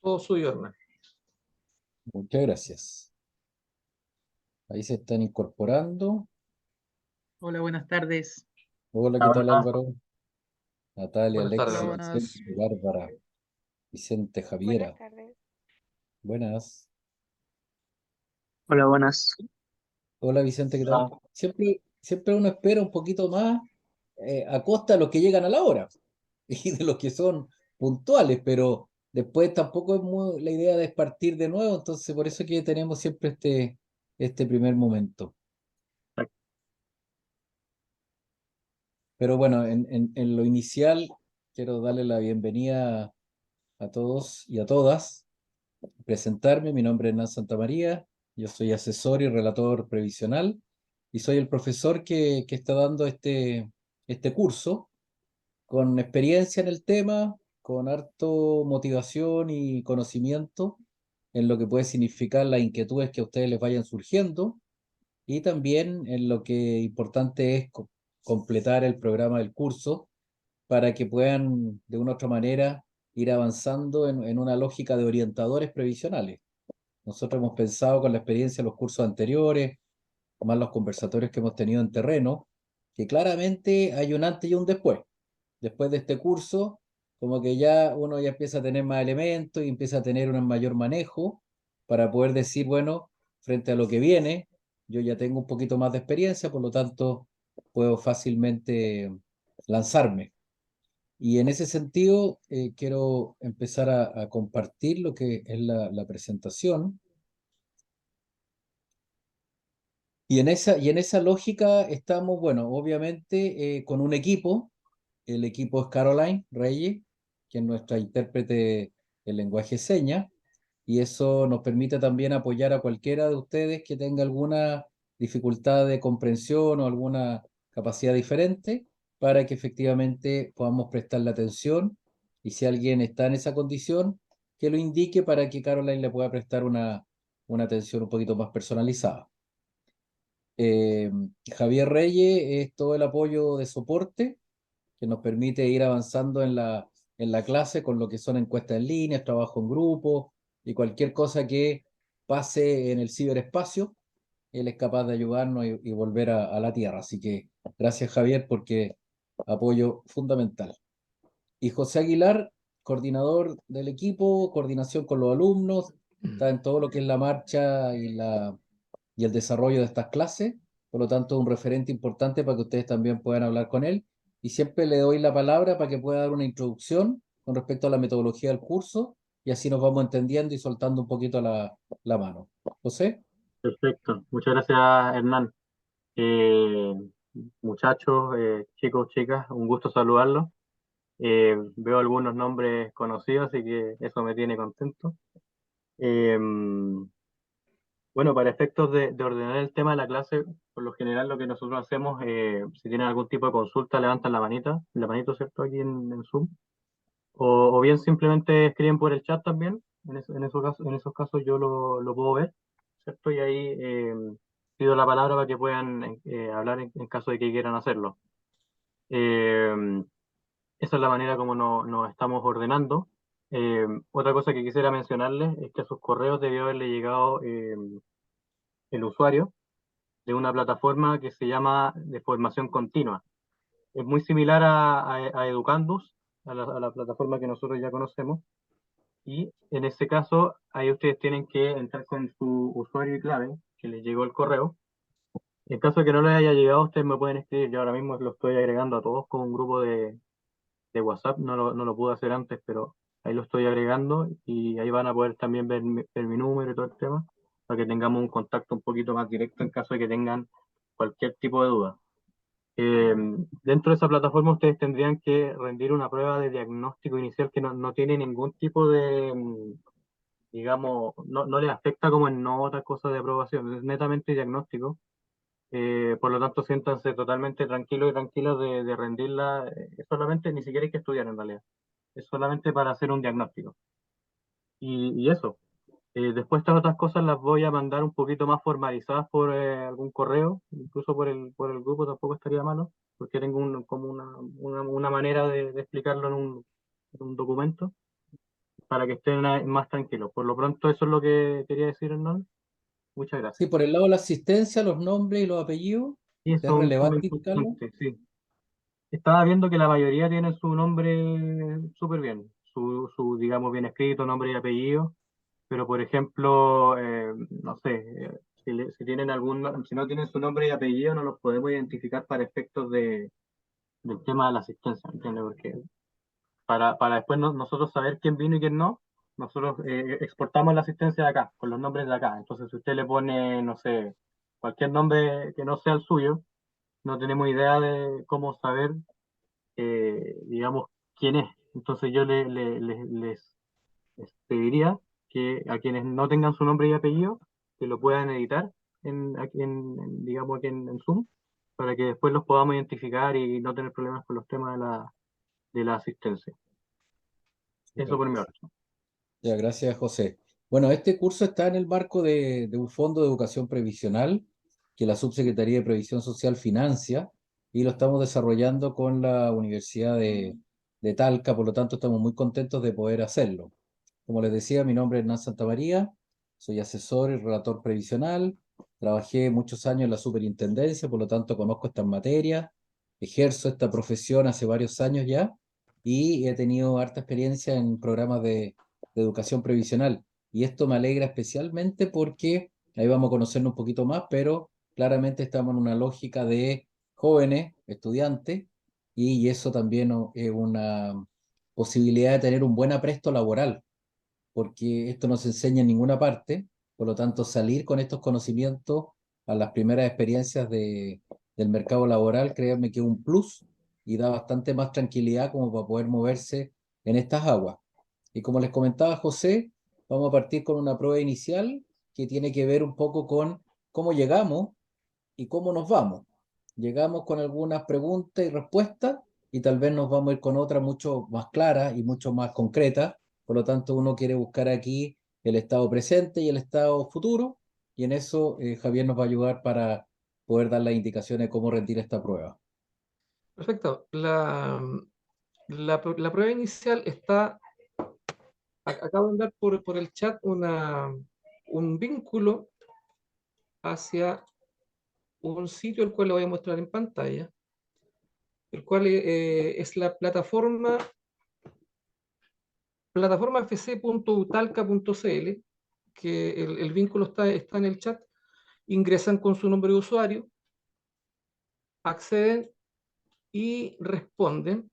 Todo suyo, Hernán. Muchas gracias. Ahí se están incorporando. Hola, buenas tardes. Hola, ¿qué tal Hola, Álvaro? Natalia, buenas tardes, Hola, Alexis, Hernán. Vicente, buenas. Bárbara, Vicente, Buenas Javiera. tardes. Buenas. Hola, buenas. Hola Vicente, ¿qué tal? Hola. Siempre uno espera un poquito más a costa de los que llegan a la hora y de los que son puntuales, pero después tampoco es la idea de partir de nuevo, entonces por eso que tenemos siempre este primer momento. Pero bueno, en lo inicial quiero darle la bienvenida a todos y a todas. Presentarme, mi nombre es Hernán Santamaría, yo soy asesor y relator previsional y soy el profesor que está dando este curso con experiencia en el tema, con harto motivación y conocimiento en lo que puede significar las inquietudes que a ustedes les vayan surgiendo y también en lo que importante es completar el programa del curso para que puedan de una u otra manera ir avanzando en una lógica de orientadores previsionales. Nosotros hemos pensado con la experiencia de los cursos anteriores, más los conversatorios que hemos tenido en terreno, que claramente hay un antes y un después. Después de este curso, como que ya uno ya empieza a tener más elementos y empieza a tener un mayor manejo para poder decir, bueno, frente a lo que viene, yo ya tengo un poquito más de experiencia, por lo tanto, puedo fácilmente lanzarme. Y en ese sentido, quiero empezar a compartir lo que es la presentación. Y en esa lógica estamos, bueno, obviamente con un equipo. El equipo es Caroline Reyes, que es nuestra intérprete del lenguaje de señas, y eso nos permite también apoyar a cualquiera de ustedes que tenga alguna dificultad de comprensión o alguna capacidad diferente para que efectivamente podamos prestarle atención y si alguien está en esa condición, que lo indique para que Caroline le pueda prestar una atención un poquito más personalizada. Eh, Javier Reyes es todo el apoyo de soporte que nos permite ir avanzando en la clase con lo que son encuestas en línea, trabajo en grupo y cualquier cosa que pase en el ciberespacio, él es capaz de ayudarnos y volver a la tierra. Así que gracias Javier porque apoyo fundamental. Y José Aguilar, coordinador del equipo, coordinación con los alumnos, está en todo lo que es la marcha y el desarrollo de estas clases. Por lo tanto, un referente importante para que ustedes también puedan hablar con él. Y siempre le doy la palabra para que pueda dar una introducción con respecto a la metodología del curso y así nos vamos entendiendo y soltando un poquito la mano. José, Perfecto. Muchas gracias, Hernán. Eh, Muchachos, chicos, chicas, un gusto saludarlos. Veo algunos nombres conocidos, así que eso me tiene contento. Eh, bueno, para efectos de ordenar el tema de la clase, por lo general lo que nosotros hacemos, si tienen algún tipo de consulta, levantan la manito, ¿cierto? Aquí en Zoom. O bien simplemente escriben por el chat también. En esos casos yo lo puedo ver, ¿cierto? Y ahí pido la palabra para que puedan hablar en caso de que quieran hacerlo. Eh, Esa es la manera como nos estamos ordenando. Otra cosa que quisiera mencionarles es que a sus correos debió haberle llegado el usuario de una plataforma que se llama de formación continua. Es muy similar a Educandus, a la plataforma que nosotros ya conocemos. Y en ese caso, ahí ustedes tienen que entrar con su usuario y clave, que les llegó el correo. En caso de que no les haya llegado, ustedes me pueden escribir. Yo ahora mismo lo estoy agregando a todos con un grupo de WhatsApp. No lo pude hacer antes, pero ahí lo estoy agregando y ahí van a poder también ver mi número y todo el tema, para que tengamos un contacto un poquito más directo en caso de que tengan cualquier tipo de duda. Eh, Dentro de esa plataforma ustedes tendrían que rendir una prueba de diagnóstico inicial que no tiene ningún tipo de, digamos, no les afecta como en no otras cosas de aprobación, es netamente diagnóstico. Por lo tanto, siéntanse totalmente tranquilos y tranquilas de rendirla. Es solamente, ni siquiera hay que estudiar en realidad, es solamente para hacer un diagnóstico. Y eso. Después estas otras cosas las voy a mandar un poquito más formalizadas por algún correo, incluso por el grupo tampoco estaría malo, porque tengo como una manera de explicarlo en un documento para que estén más tranquilos. Por lo pronto, eso es lo que quería decir, Hernán. Muchas Sí, gracias. por el lado de la asistencia, los nombres y los apellidos, Y ¿es eso es muy relevante indicarlo? importante, sí. Estaba viendo que la mayoría tienen su nombre súper bien, digamos, bien escrito, nombre y apellido, pero por ejemplo, no sé, si tienen si no tienen su nombre y apellido, no los podemos identificar para efectos del tema de la asistencia, ¿entiendes? Porque para después nosotros saber quién vino y quién no, nosotros exportamos la asistencia de acá, con los nombres de acá. Entonces, si usted le pone, no sé, cualquier nombre que no sea el suyo, no tenemos idea de cómo saber, digamos, quién es. Entonces, yo les pediría que a quienes no tengan su nombre y apellido, que lo puedan editar digamos, aquí en Zoom, para que después los podamos identificar y no tener problemas con los temas de la asistencia. Eso Súper. por mi parte. Ya, gracias, José. Bueno, este curso está en el marco de un fondo de educación previsional que la Subsecretaría de Previsión Social financia y lo estamos desarrollando con la Universidad de Talca, por lo tanto estamos muy contentos de poder hacerlo. Como les decía, mi nombre es Hernán Santamaría, soy asesor y relator previsional, trabajé muchos años en la superintendencia, por lo tanto conozco estas materias, ejerzo esta profesión hace varios años ya y he tenido harta experiencia en programas de educación previsional. Y esto me alegra especialmente porque ahí vamos a conocernos un poquito más, pero claramente estamos en una lógica de jóvenes, estudiantes, y eso también es una posibilidad de tener un buen apresto laboral, porque esto no se enseña en ninguna parte, por lo tanto salir con estos conocimientos a las primeras experiencias del mercado laboral, créanme que es un plus y da bastante más tranquilidad como para poder moverse en estas aguas. Y como les comentaba José, vamos a partir con una prueba inicial que tiene que ver un poco con cómo llegamos y cómo nos vamos. Llegamos con algunas preguntas y respuestas y tal vez nos vamos a ir con otras mucho más claras y mucho más concretas. Por lo tanto, uno quiere buscar aquí el estado presente y el estado futuro y en eso Javier nos va a ayudar para poder dar las indicaciones de cómo rendir esta prueba. Perfecto. La prueba inicial está, acabo de enviar por el chat un vínculo hacia un sitio el cual le voy a mostrar en pantalla, el cual es la plataforma fc.utalca.cl, que el vínculo está en el chat. Ingresan con su nombre de usuario, acceden y responden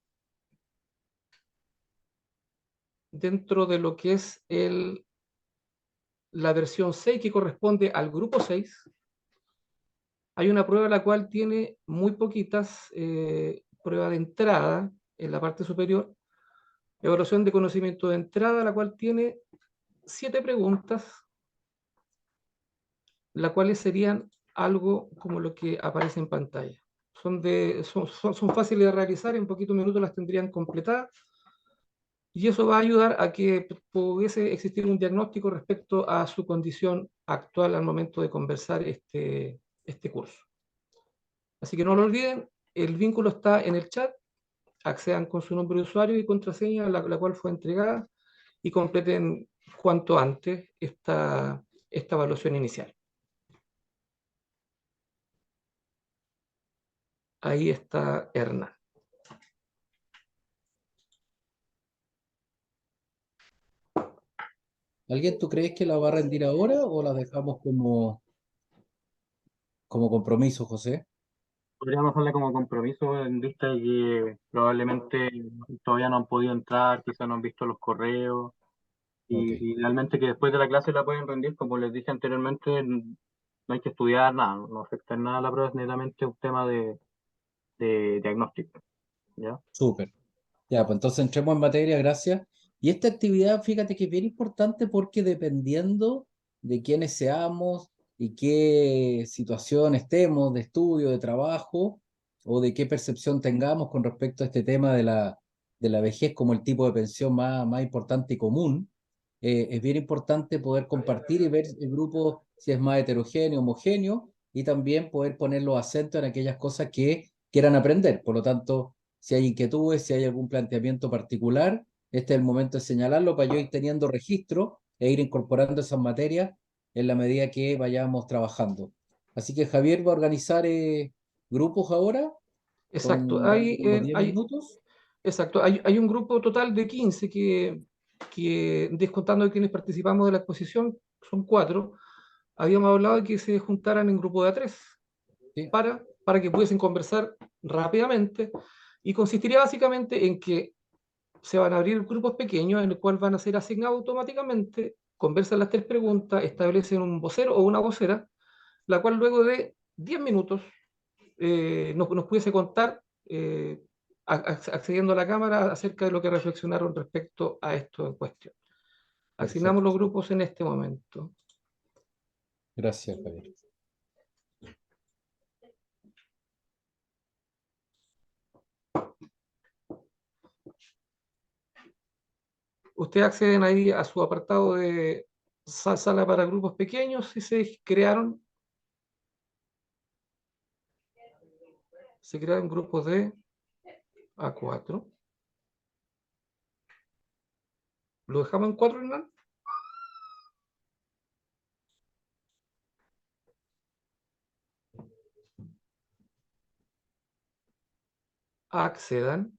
dentro de lo que es la versión 6 que corresponde al grupo 6. Hay una prueba la cual tiene muy poquitas pruebas de entrada en la parte superior, evaluación de conocimiento de entrada, la cual tiene 7 preguntas, las cuales serían algo como lo que aparece en pantalla. Son fáciles de realizar, en poquitos minutos las tendrían completadas, y eso va a ayudar a que pudiese existir un diagnóstico respecto a su condición actual al momento de conversar este curso. Así que no lo olviden, el vínculo está en el chat, accedan con su nombre de usuario y contraseña, la cual fue entregada, y completen cuanto antes esta evaluación inicial. Ahí está Hernán. ¿Alguien tú crees que la va a rendir ahora o la dejamos como compromiso, José? Podríamos hacerle como compromiso en vista de que probablemente todavía no han podido entrar, quizás no han visto los correos, Ok, y realmente que después de la clase la pueden rendir, como les dije anteriormente, no hay que estudiar nada, no afecta en nada la prueba, es netamente un tema de diagnóstico, ¿ya? súper. Ya, pues entonces entremos en materia, gracias. Y esta actividad, fíjate que es bien importante porque dependiendo de quiénes seamos y qué situación estemos de estudio, de trabajo, o de qué percepción tengamos con respecto a este tema de la vejez como el tipo de pensión más importante y común, es bien importante poder compartir y ver el grupo si es más heterogéneo, homogéneo, y también poder poner los acentos en aquellas cosas que quieran aprender. Por lo tanto, si hay inquietudes, si hay algún planteamiento particular, este es el momento de señalarlo para yo ir teniendo registro e ir incorporando esas materias en la medida que vayamos trabajando. Así que Javier va a organizar grupos ahora, Exacto, dando unos 10 hay, minutos. exacto, hay un grupo total de 15 que descontando de quienes participamos de la exposición, son 4. Habíamos hablado de que se juntaran en grupo de a 3 Sí, para que pudiesen conversar rápidamente, y consistiría básicamente en que se van a abrir grupos pequeños en el cual van a ser asignados automáticamente, conversan las 3 preguntas, establecen un vocero o una vocera, la cual luego de 10 minutos nos pudiese contar, accediendo a la cámara, acerca de lo que reflexionaron respecto a esto en cuestión. Asignamos los perfecto. grupos en este momento. Gracias, Javier. Ustedes acceden ahí a su apartado de sala para grupos pequeños y se crearon grupos de A4. ¿Lo dejamos en 4, Hernán? Accedan.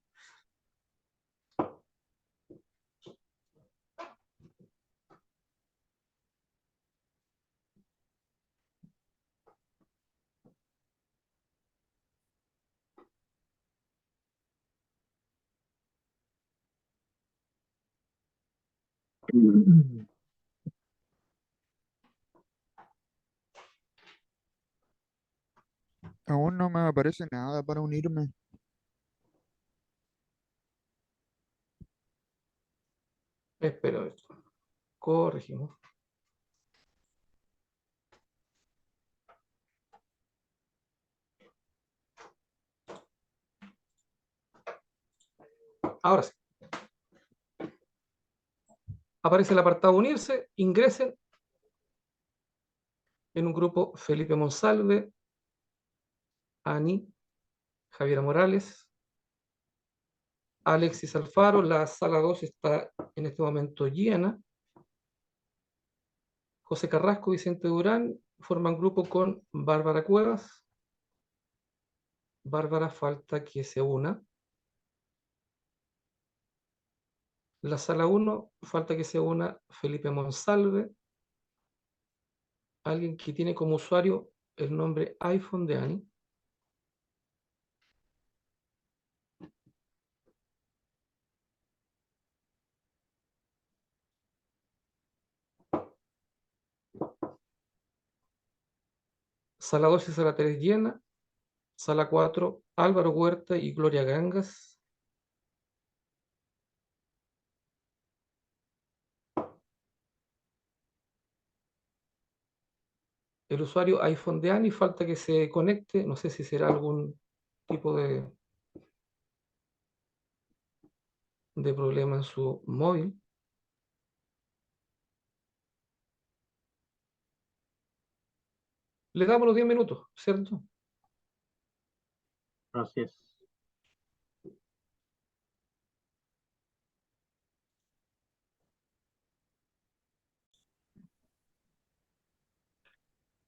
Aún no me aparece nada para unirme. Espero esto. Corregimos. Ahora sí. Aparece el apartado unirse, ingresen en un grupo Felipe Monsalve, Ani, Javiera Morales, Alexis Alfaro. La sala 2 está en este momento llena. José Carrasco, Vicente Durán forman grupo con Bárbara Cuevas. Bárbara falta que se una. La sala 1 falta que se una Felipe Monsalve, alguien que tiene como usuario el nombre iPhone de Ani. Sala 2 y sala 3 llena. Sala 4, Álvaro Huerta y Gloria Gangas. El usuario iPhone de Ani falta que se conecte. No sé si será algún tipo de problema en su móvil. Le damos los 10 minutos, ¿cierto? Así es.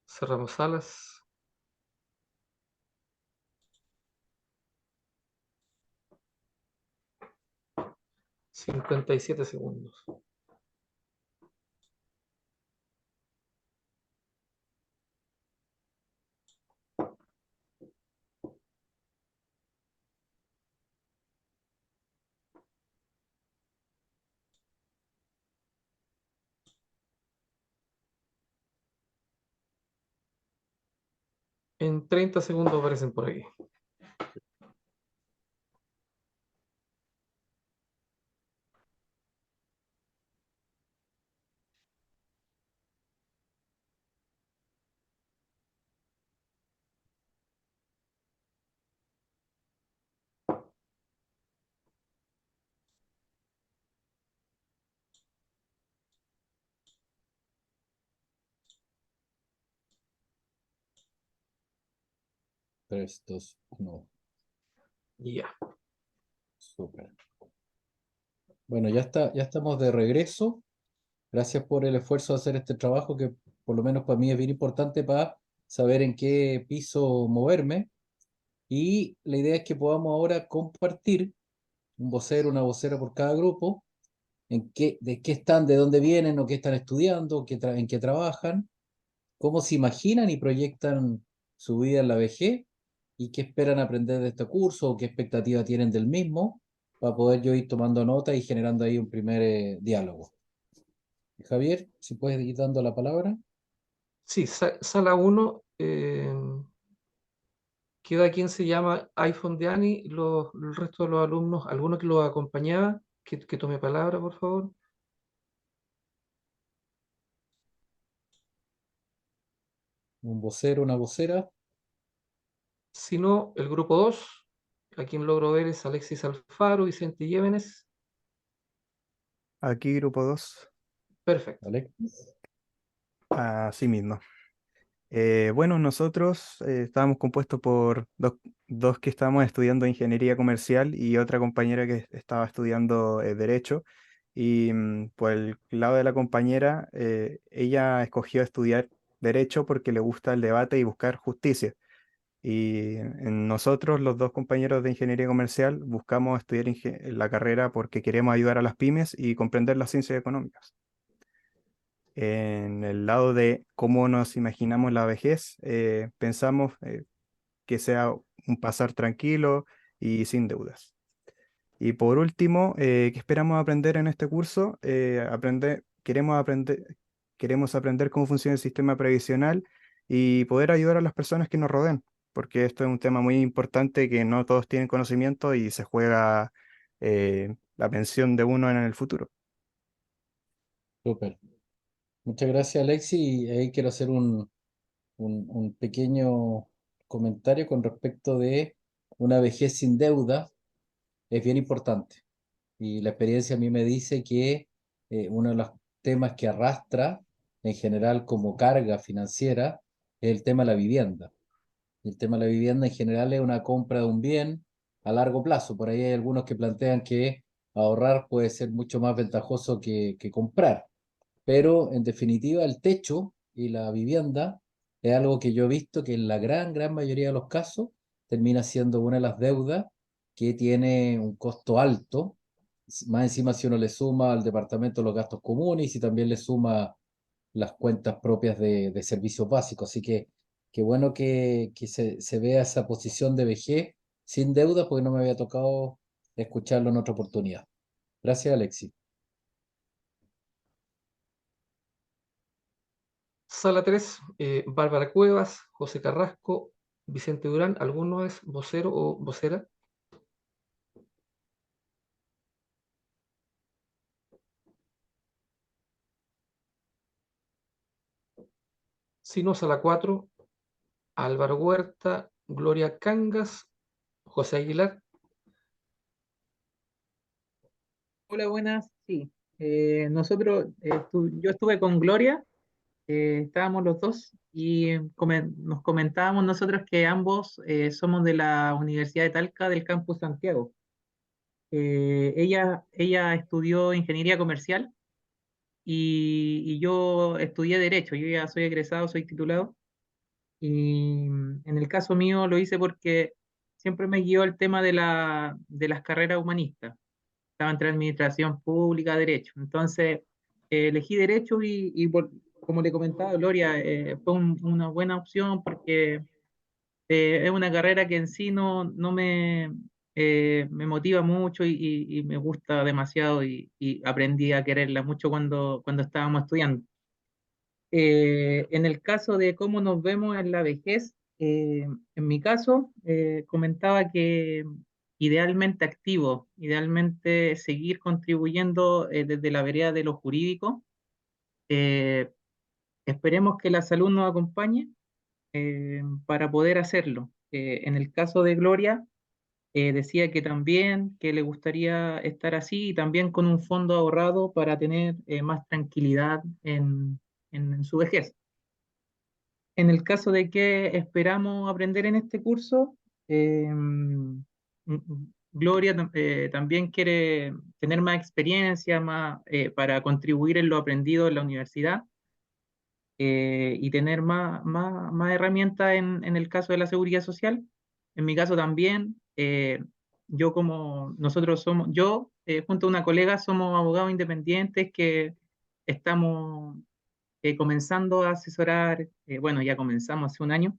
Cerramos salas. $57. En 30 segundos aparecen por aquí. Tres, dos, uno. Ya. Súper. Bueno, ya estamos de regreso. Gracias por el esfuerzo de hacer este trabajo que por lo menos para mí es bien importante para saber en qué piso moverme. Y la idea es que podamos ahora compartir un vocero, una vocera por cada grupo, de qué están, de dónde vienen o qué están estudiando, en qué trabajan, cómo se imaginan y proyectan su vida en la vejez y qué esperan aprender de este curso o qué expectativa tienen del mismo, para poder yo ir tomando nota y generando ahí un primer diálogo. Javier, si puedes ir dando la palabra. Sí, sala 1, queda quien se llama iPhone de Ani, el resto de los alumnos, alguno que los acompañaba, que tome palabra, por favor. Un vocero, una vocera. Si no, el grupo 2, a quien logro ver es Alexis Alfaro, Vicente Llévenes. Aquí, grupo 2, Perfecto. ¿Vale? así mismo. Bueno, nosotros estábamos compuestos por dos que estábamos estudiando ingeniería comercial y otra compañera que estaba estudiando derecho. Y por el lado de la compañera, ella escogió estudiar derecho porque le gusta el debate y buscar justicia. Y en nosotros, los dos compañeros de ingeniería comercial, buscamos estudiar la carrera porque queremos ayudar a las pymes y comprender las ciencias económicas. En el lado de cómo nos imaginamos la vejez, pensamos que sea un pasar tranquilo y sin deudas. Y por último, ¿qué esperamos aprender en este curso? Queremos aprender cómo funciona el sistema previsional y poder ayudar a las personas que nos rodean, porque esto es un tema muy importante que no todos tienen conocimiento y se juega la pensión de uno en el futuro. Súper. Muchas gracias, Alexi. Y ahí quiero hacer un pequeño comentario con respecto de una vejez sin deuda. Es bien importante. Y la experiencia a mí me dice que uno de los temas que arrastra en general como carga financiera es el tema de la vivienda. Y el tema de la vivienda en general es una compra de un bien a largo plazo. Por ahí hay algunos que plantean que ahorrar puede ser mucho más ventajoso que comprar. Pero en definitiva el techo y la vivienda es algo que yo he visto que en la gran mayoría de los casos termina siendo una de las deudas que tiene un costo alto. Más encima si uno le suma al departamento los gastos comunes y si también le suma las cuentas propias de servicios básicos. Así que qué bueno que se vea esa posición de vejez sin deuda porque no me había tocado escucharlo en otra oportunidad. Gracias, Alexis. Sala 3, Bárbara Cuevas, José Carrasco, Vicente Durán. ¿Alguno es vocero o vocera? Si no, sala 4, Álvaro Huerta, Gloria Cangas, José Aguilar. Hola, buenas. Sí, yo estuve con Gloria, estábamos los dos y nos comentábamos nosotros que ambos somos de la Universidad de Talca del Campus Santiago. Ella estudió ingeniería comercial y yo estudié derecho. Yo ya soy egresado, soy titulado. Y en el caso mío lo hice porque siempre me guió el tema de las carreras humanistas. Estaba entre administración pública, derecho. Entonces, elegí derecho como le comentaba Gloria, fue una buena opción porque es una carrera que en sí no me motiva mucho y me gusta demasiado y aprendí a quererla mucho cuando estábamos estudiando. En el caso de cómo nos vemos en la vejez, en mi caso, comentaba que idealmente activo, idealmente seguir contribuyendo desde la vereda de lo jurídico. Eh, Esperemos que la salud nos acompañe para poder hacerlo. En el caso de Gloria, decía que también que le gustaría estar así y también con un fondo ahorrado para tener más tranquilidad en su vejez. En el caso de que esperamos aprender en este curso, Gloria también quiere tener más experiencia para contribuir en lo aprendido en la universidad y tener más herramientas en el caso de la seguridad social. En mi caso también, yo junto a una colega somos abogados independientes que estamos comenzando a asesorar, bueno, ya comenzamos hace un año,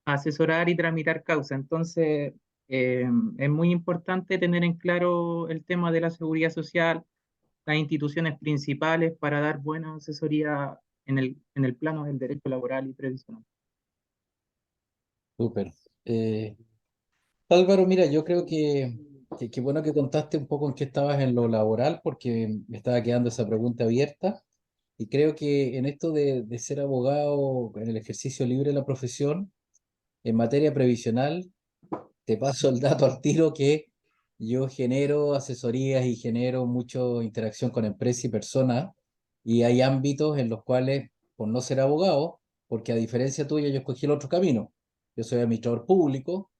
a asesorar y tramitar causa. Entonces, es muy importante tener en claro el tema de la seguridad social, las instituciones principales para dar buena asesoría en el plano del derecho laboral y previsional. Súper. Álvaro, mira, yo creo que bueno que contaste un poco en qué estabas en lo laboral, porque me estaba quedando esa pregunta abierta. Y creo que en esto de ser abogado, en el ejercicio libre de la profesión, en materia previsional, te paso el dato al tiro que yo genero asesorías y genero mucha interacción con empresas y personas, y hay ámbitos en los cuales, por no ser abogado, porque a diferencia tuya, yo escogí el otro camino. Yo soy administrador público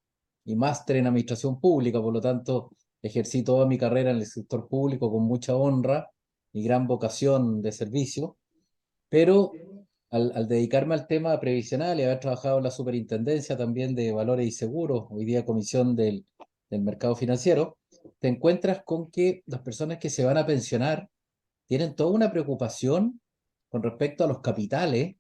y máster en administración pública, por lo tanto, ejercí toda mi carrera en el sector público con mucha honra y gran vocación de servicio, pero al dedicarme al tema previsional y haber trabajado en la superintendencia también de valores y seguros, hoy día comisión del mercado financiero, te encuentras con que las personas que se van a pensionar tienen toda una preocupación con respecto a los capitales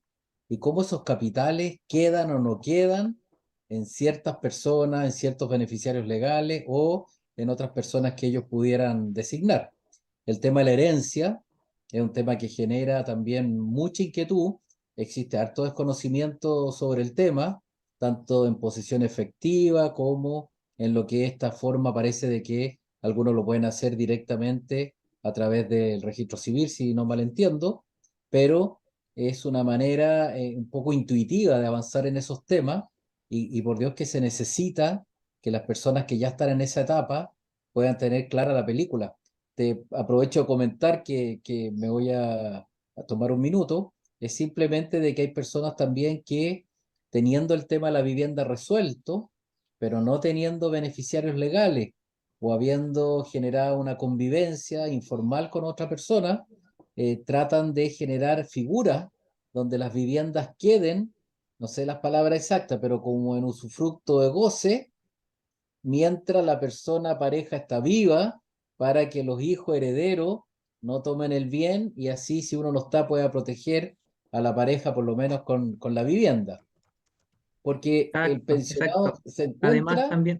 y cómo esos capitales quedan o no quedan en ciertas personas, en ciertos beneficiarios legales o en otras personas que ellos pudieran designar. El tema de la herencia es un tema que genera también mucha inquietud. Existe harto desconocimiento sobre el tema, tanto en posición efectiva como en lo que esta forma parece de que algunos lo pueden hacer directamente a través del registro civil, si no mal entiendo, pero es una manera un poco intuitiva de avanzar en esos temas y por Dios que se necesita que las personas que ya están en esa etapa puedan tener clara la película. Te aprovecho de comentar que me voy a tomar un minuto, es simplemente de que hay personas también que teniendo el tema de la vivienda resuelto, pero no teniendo beneficiarios legales, o habiendo generado una convivencia informal con otra persona, tratan de generar figuras donde las viviendas queden, no sé las palabras exactas, pero como en usufructo de goce, mientras la persona pareja está viva, para que los hijos herederos no tomen el bien y así si uno no está pueda proteger a la pareja por lo menos con la vivienda. Porque el Exacto, pensionado exacto. se Además, encuentra...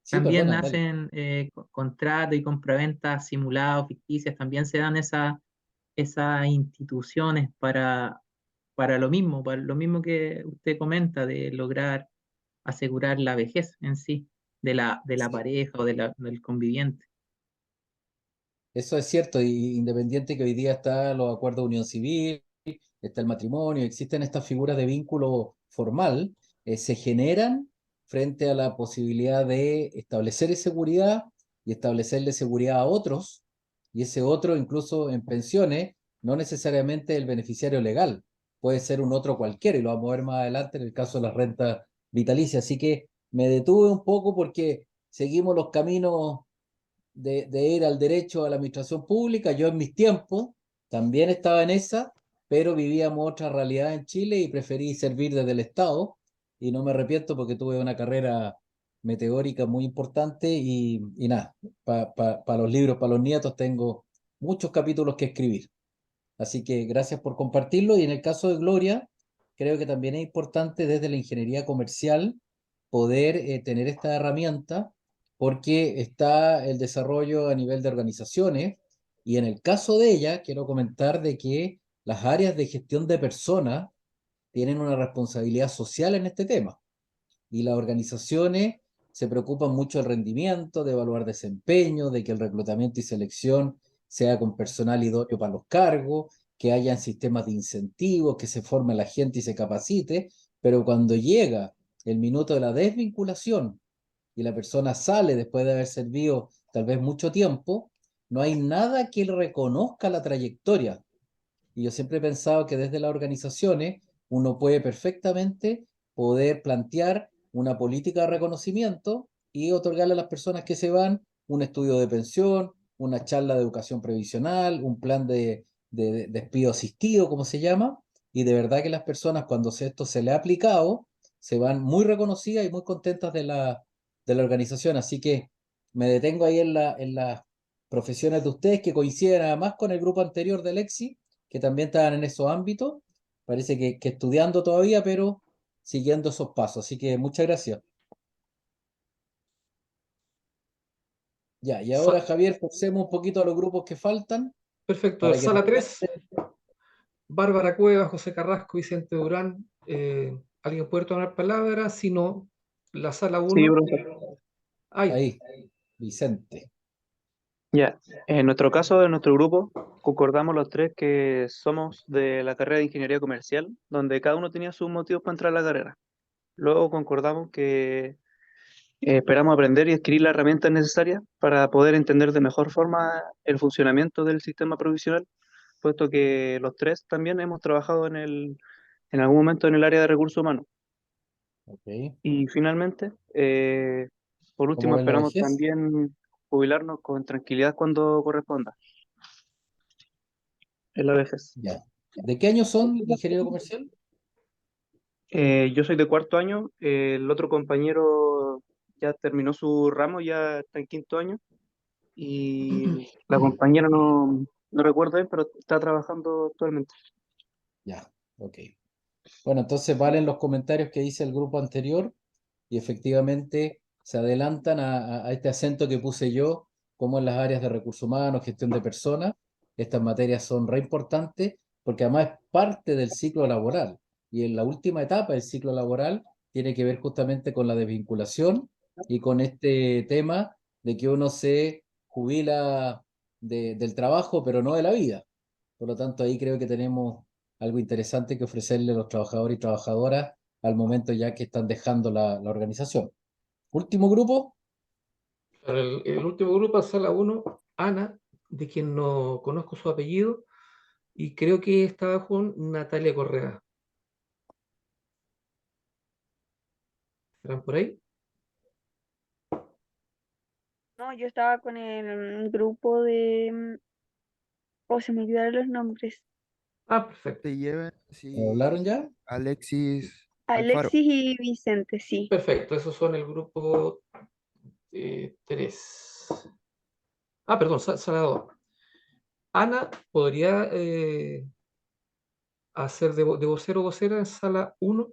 Sí, también perdona, dale. hacen contratos y compraventas simulados, ficticias, también se dan esas instituciones para lo mismo que usted comenta, de lograr asegurar la vejez en sí de la Sí. pareja o del conviviente. Eso es cierto, y independiente que hoy día está los acuerdos de unión civil, está el matrimonio, existen estas figuras de vínculo formal, se generan frente a la posibilidad de establecer seguridad y establecerle seguridad a otros, y ese otro incluso en pensiones, no necesariamente el beneficiario legal, puede ser un otro cualquiera, y lo vamos a ver más adelante en el caso de la renta vitalicia. Así que me detuve un poco porque seguimos los caminos de ir al derecho a la administración pública. Yo en mis tiempos también estaba en esa, pero vivíamos otra realidad en Chile y preferí servir desde el Estado y no me arrepiento porque tuve una carrera meteórica muy importante y nada, para los libros, para los nietos tengo muchos capítulos que escribir. Así que gracias por compartirlo y en el caso de Gloria, creo que también es importante desde la ingeniería comercial poder tener esta herramienta porque está el desarrollo a nivel de organizaciones y en el caso de ella quiero comentar de que las áreas de gestión de personas tienen una responsabilidad social en este tema y las organizaciones se preocupan mucho del rendimiento, de evaluar desempeño, de que el reclutamiento y selección sea con personal idóneo para los cargos, que hayan sistemas de incentivos, que se forme la gente y se capacite, pero cuando llega el minuto de la desvinculación y la persona sale después de haber servido tal vez mucho tiempo, no hay nada que reconozca la trayectoria. Y yo siempre he pensado que desde las organizaciones uno puede perfectamente poder plantear una política de reconocimiento y otorgarle a las personas que se van un estudio de pensión, una charla de educación previsional, un plan de despido asistido, como se llama, y de verdad que las personas cuando esto se le ha aplicado, se van muy reconocidas y muy contentas de la organización. Así que me detengo ahí en las profesiones de ustedes que coinciden además con el grupo anterior de Lexi, que también estaban en esos ámbitos. Parece que estudiando todavía, pero siguiendo esos pasos. Así que muchas gracias. Ya, y ahora, Sa- Javier, pasemos un poquito a los grupos que faltan Perfecto. para que nos Sala 3, cuentes. Bárbara Cueva, José Carrasco, Vicente Durán. ¿Alguien puede tomar palabra? Si no, la sala Sí, 1. profesor. Ay, Ahí, Vicente. Ya, en nuestro caso, en nuestro grupo, concordamos los tres que somos de la carrera de Ingeniería Comercial, donde cada uno tenía sus motivos para entrar a la carrera. Luego concordamos que esperamos aprender y adquirir las herramientas necesarias para poder entender de mejor forma el funcionamiento del sistema provisional, puesto que los tres también hemos trabajado en algún momento en el área de recursos humanos. Ok. Y finalmente, por ¿Cómo último, ven la esperamos vejez? también jubilarnos con tranquilidad cuando corresponda en la vejez. Ya. ¿De qué año son ingeniero comercial? Yo soy de cuarto año, el otro compañero ya terminó su ramo, ya está en quinto año, y la compañera no recuerdo bien, pero está trabajando actualmente. Ya, ok. Bueno, entonces valen los comentarios que dice el grupo anterior y efectivamente se adelantan a este acento que puse yo, como en las áreas de recursos humanos, gestión de personas. Estas materias son re importantes porque además es parte del ciclo laboral y en la última etapa del ciclo laboral tiene que ver justamente con la desvinculación y con este tema de que uno se jubila del trabajo, pero no de la vida. Por lo tanto, ahí creo que tenemos algo interesante que ofrecerle a los trabajadores y trabajadoras al momento ya que están dejando la organización. Último grupo, el último grupo, sala 1, Ana, de quien no conozco su apellido, y creo que estaba con Natalia Correa. ¿Estarán por ahí? No, yo estaba con el grupo de... Oh, se me olvidaron los nombres. Ah, perfecto. Te lleven, ¿hablaron sí, ya? Alexis Alfaro. Alexis y Vicente, sí. Perfecto, esos son el grupo 3. Ah, perdón, sala 2. Ana podría hacer de vocero o vocera en sala 1.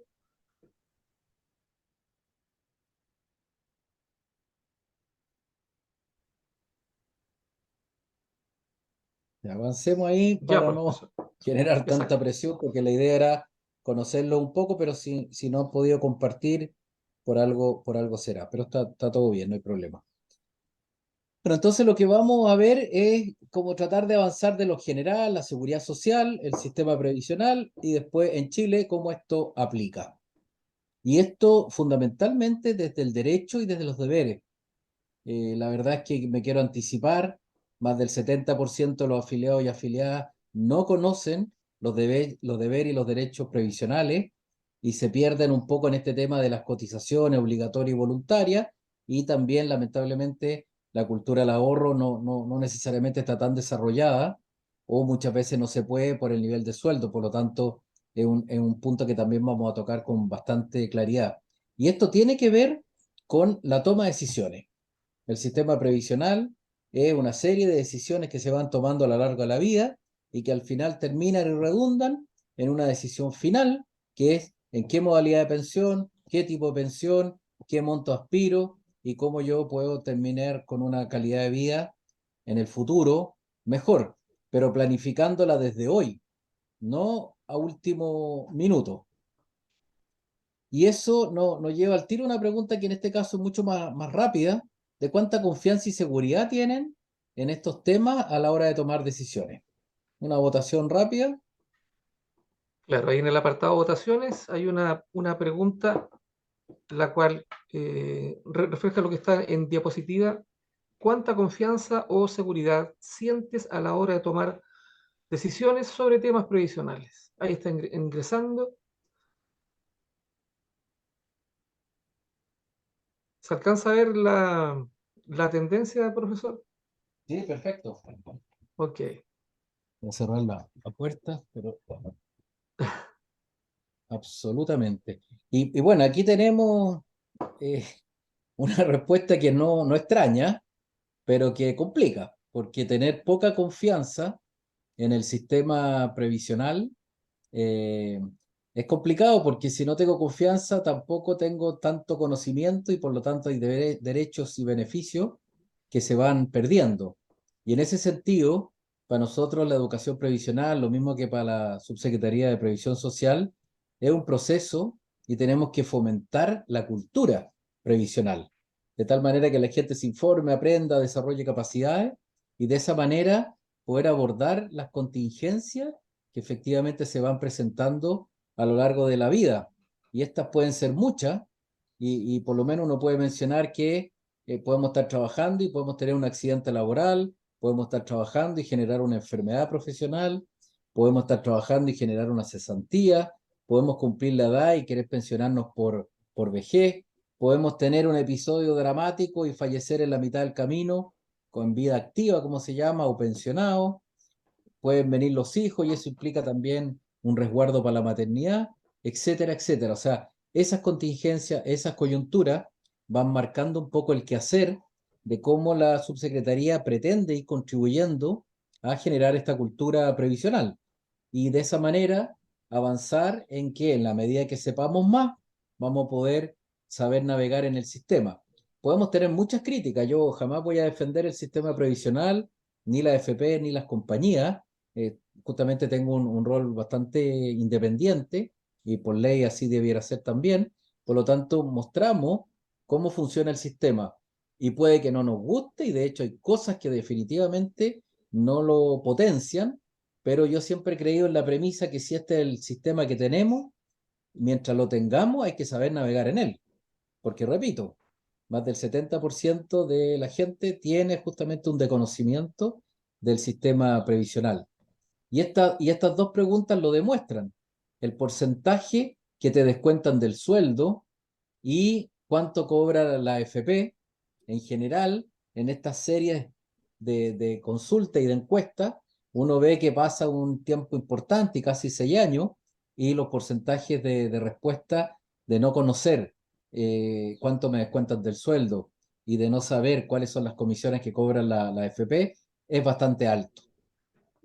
Ya avancemos ahí Ya, para pues, no generar tanta exacto. presión, porque la idea era conocerlo un poco, pero si no han podido compartir, por algo será. Pero está todo bien, no hay problema. Pero entonces lo que vamos a ver es cómo tratar de avanzar de lo general, la seguridad social, el sistema previsional y después en Chile cómo esto aplica. Y esto fundamentalmente desde el derecho y desde los deberes. La verdad es que me quiero anticipar, más del 70% de los afiliados y afiliadas no conocen los deberes y los derechos previsionales y se pierden un poco en este tema de las cotizaciones obligatorias y voluntarias y también lamentablemente la cultura del ahorro no necesariamente está tan desarrollada o muchas veces no se puede por el nivel de sueldo, por lo tanto es un punto que también vamos a tocar con bastante claridad. Y esto tiene que ver con la toma de decisiones. El sistema previsional es una serie de decisiones que se van tomando a lo largo de la vida y que al final terminan y redundan en una decisión final, que es en qué modalidad de pensión, qué tipo de pensión, qué monto aspiro y cómo yo puedo terminar con una calidad de vida en el futuro mejor, pero planificándola desde hoy, no a último minuto. Y eso nos lleva al tiro a una pregunta que en este caso es mucho más rápida, de cuánta confianza y seguridad tienen en estos temas a la hora de tomar decisiones. Una votación rápida. Claro, ahí en el apartado de votaciones hay una pregunta, la cual refleja lo que está en diapositiva. ¿Cuánta confianza o seguridad sientes a la hora de tomar decisiones sobre temas previsionales? Ahí está ingresando. ¿Se alcanza a ver la tendencia, profesor? Sí, perfecto. Ok. Voy a cerrar la puerta, pero absolutamente. Y bueno, aquí tenemos eh, una respuesta que no extraña, pero que complica, porque tener poca confianza en el sistema previsional eh, es complicado, porque si no tengo confianza, tampoco tengo tanto conocimiento y por lo tanto hay derechos y beneficios que se van perdiendo. Y en ese sentido, para nosotros la educación previsional, lo mismo que para la Subsecretaría de Previsión Social, es un proceso y tenemos que fomentar la cultura previsional, de tal manera que la gente se informe, aprenda, desarrolle capacidades y de esa manera poder abordar las contingencias que efectivamente se van presentando a lo largo de la vida. Y estas pueden ser muchas, y por lo menos uno puede mencionar que podemos estar trabajando y podemos tener un accidente laboral, podemos estar trabajando y generar una enfermedad profesional, podemos estar trabajando y generar una cesantía, podemos cumplir la edad y querer pensionarnos por vejez, podemos tener un episodio dramático y fallecer en la mitad del camino, con vida activa, como se llama, o pensionado, pueden venir los hijos y eso implica también un resguardo para la maternidad, etcétera, etcétera. O sea, esas contingencias, esas coyunturas van marcando un poco el quehacer de cómo la subsecretaría pretende ir contribuyendo a generar esta cultura previsional y de esa manera avanzar en que en la medida que sepamos más, vamos a poder saber navegar en el sistema. Podemos tener muchas críticas, yo jamás voy a defender el sistema previsional, ni la FP, ni las compañías, justamente tengo un rol bastante independiente y por ley así debiera ser también, por lo tanto mostramos cómo funciona el sistema y puede que no nos guste y de hecho hay cosas que definitivamente no lo potencian, pero yo siempre he creído en la premisa que si este es el sistema que tenemos, mientras lo tengamos hay que saber navegar en él, porque repito, más del 70% de la gente tiene justamente un desconocimiento del sistema previsional. Y estas dos preguntas lo demuestran. El porcentaje que te descuentan del sueldo y cuánto cobra la AFP en general en estas series de consulta y de encuesta, uno ve que pasa un tiempo importante, casi 6 años, y los porcentajes de respuesta de no conocer cuánto me descuentan del sueldo y de no saber cuáles son las comisiones que cobra la AFP es bastante alto.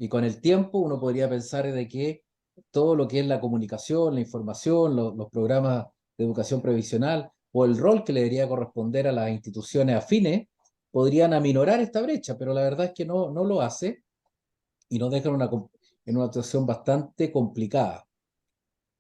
Y con el tiempo uno podría pensar de que todo lo que es la comunicación, la información, los programas de educación previsional o el rol que le debería corresponder a las instituciones afines podrían aminorar esta brecha, pero la verdad es que no lo hace y nos deja en una situación bastante complicada.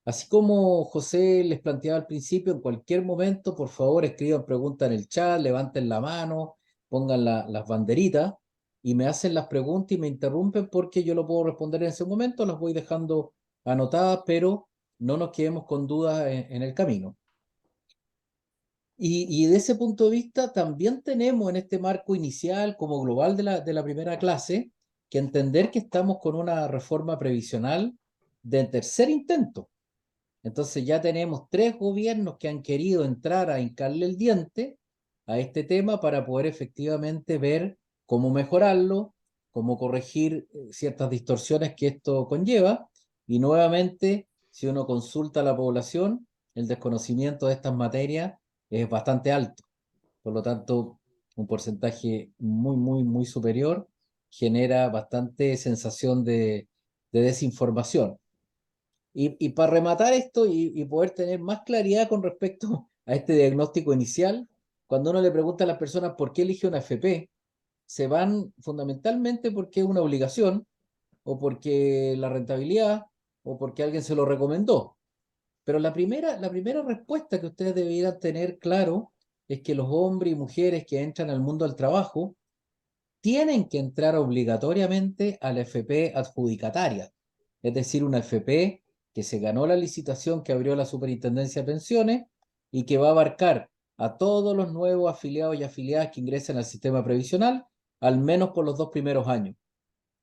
Así como José les planteaba al principio, en cualquier momento, por favor, escriban preguntas en el chat, levanten la mano, pongan las banderitas y me hacen las preguntas y me interrumpen porque yo lo puedo responder en ese momento, las voy dejando anotadas, pero no nos quedemos con dudas en el camino. Y de ese punto de vista, también tenemos en este marco inicial, como global de la primera clase, que entender que estamos con una reforma previsional de tercer intento. Entonces ya tenemos 3 gobiernos que han querido entrar a hincarle el diente a este tema para poder efectivamente ver cómo mejorarlo, cómo corregir ciertas distorsiones que esto conlleva. Y nuevamente, si uno consulta a la población, el desconocimiento de estas materias es bastante alto. Por lo tanto, un porcentaje muy superior genera bastante sensación de desinformación. Y para rematar esto y poder tener más claridad con respecto a este diagnóstico inicial, cuando uno le pregunta a las personas por qué elige una FP, se van fundamentalmente porque es una obligación, o porque la rentabilidad, o porque alguien se lo recomendó. Pero la primera respuesta que ustedes deberían tener claro es que los hombres y mujeres que entran al mundo del trabajo tienen que entrar obligatoriamente a la FP adjudicataria, es decir, una FP que se ganó la licitación que abrió la Superintendencia de Pensiones y que va a abarcar a todos los nuevos afiliados y afiliadas que ingresen al sistema previsional, al menos por los 2 primeros años.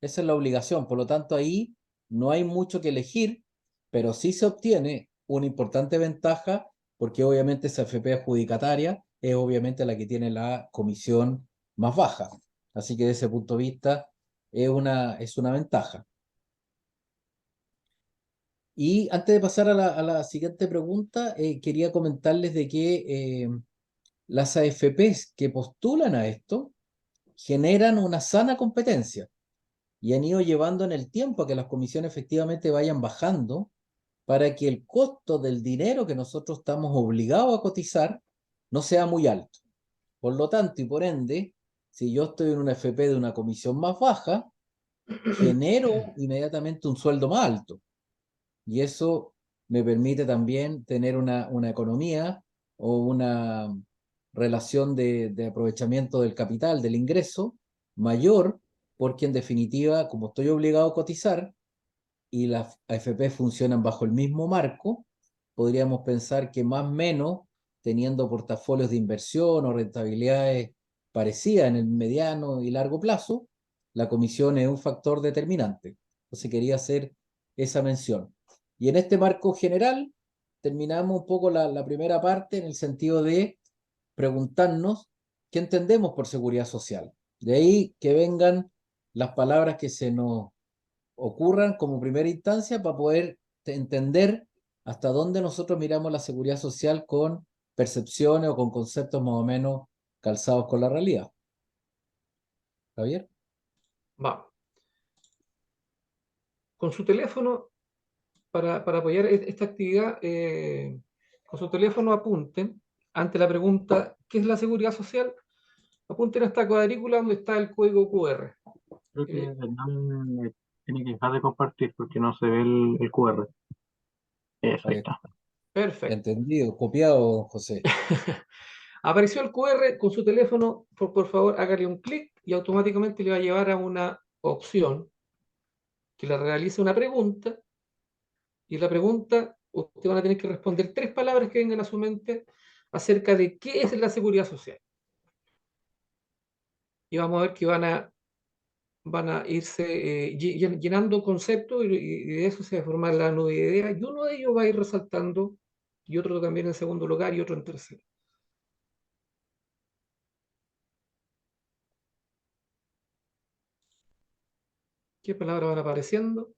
Esa es la obligación, por lo tanto ahí no hay mucho que elegir, pero sí se obtiene una importante ventaja porque obviamente esa FP adjudicataria es obviamente la que tiene la comisión más baja. Así que desde ese punto de vista es una ventaja. Y antes de pasar a la siguiente pregunta, quería comentarles de que las AFPs que postulan a esto generan una sana competencia y han ido llevando en el tiempo a que las comisiones efectivamente vayan bajando para que el costo del dinero que nosotros estamos obligados a cotizar no sea muy alto. Por lo tanto, y por ende, si yo estoy en una FP de una comisión más baja, genero inmediatamente un sueldo más alto. Y eso me permite también tener una economía o una relación de aprovechamiento del capital, del ingreso, mayor, porque en definitiva, como estoy obligado a cotizar y las AFP funcionan bajo el mismo marco, podríamos pensar que más o menos, teniendo portafolios de inversión o rentabilidades parecidas en el mediano y largo plazo, la comisión es un factor determinante. Entonces quería hacer esa mención. Y en este marco general, terminamos un poco la primera parte en el sentido de preguntarnos qué entendemos por seguridad social. De ahí que vengan las palabras que se nos ocurran como primera instancia para poder entender hasta dónde nosotros miramos la seguridad social con percepciones o con conceptos más o menos calzados con la realidad. Javier. Va. Con su teléfono, para apoyar esta actividad, con su teléfono apunten, ante la pregunta, ¿qué es la seguridad social? Apunten a esta cuadrícula donde está el código QR. Creo que Hernán tiene que dejar de compartir porque no se ve el QR. Eso, ahí está. Perfecto. Entendido, copiado, José. Apareció el QR con su teléfono, por favor hágale un clic y automáticamente le va a llevar a una opción que le realice una pregunta, y la pregunta usted van a tener que responder 3 palabras que vengan a su mente acerca de qué es la seguridad social. Y vamos a ver que van a irse llenando conceptos y de eso se va a formar la nube de ideas, y uno de ellos va a ir resaltando y otro también en segundo lugar y otro en tercero. ¿Qué palabras van apareciendo?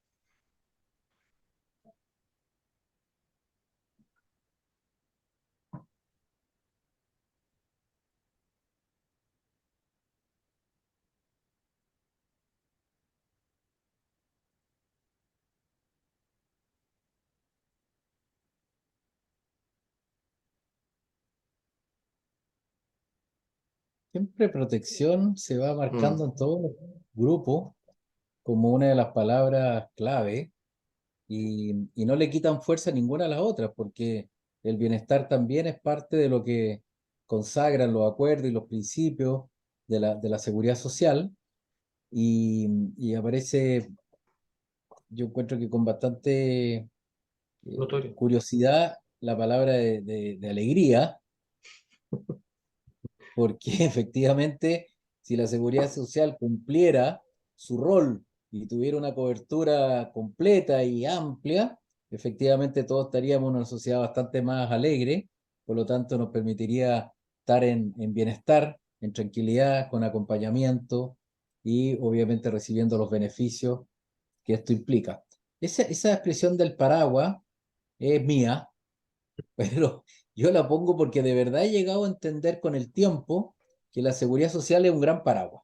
Siempre protección se va marcando en todos los grupos como una de las palabras clave y no le quitan fuerza a ninguna de las otras, porque el bienestar también es parte de lo que consagran los acuerdos y los principios de la seguridad social y aparece, yo encuentro que con bastante Notorio. curiosidad la palabra de alegría, porque efectivamente si la seguridad social cumpliera su rol y tuviera una cobertura completa y amplia, efectivamente todos estaríamos en una sociedad bastante más alegre, por lo tanto nos permitiría estar en bienestar, en tranquilidad, con acompañamiento y obviamente recibiendo los beneficios que esto implica. Esa expresión del paraguas es mía, pero yo la pongo porque de verdad he llegado a entender con el tiempo que la seguridad social es un gran paraguas.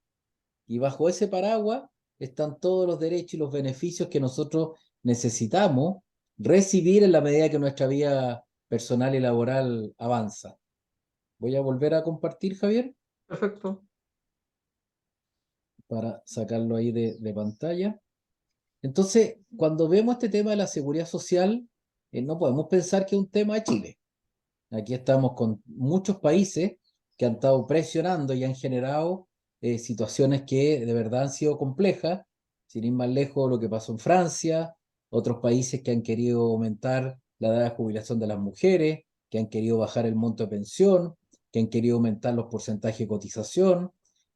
Y bajo ese paraguas están todos los derechos y los beneficios que nosotros necesitamos recibir en la medida que nuestra vida personal y laboral avanza. Voy a volver a compartir, Javier, Perfecto. para sacarlo ahí de pantalla. Entonces, cuando vemos este tema de la seguridad social, no podemos pensar que es un tema de Chile. Aquí estamos con muchos países que han estado presionando y han generado situaciones que de verdad han sido complejas, sin ir más lejos lo que pasó en Francia, otros países que han querido aumentar la edad de jubilación de las mujeres, que han querido bajar el monto de pensión, que han querido aumentar los porcentajes de cotización,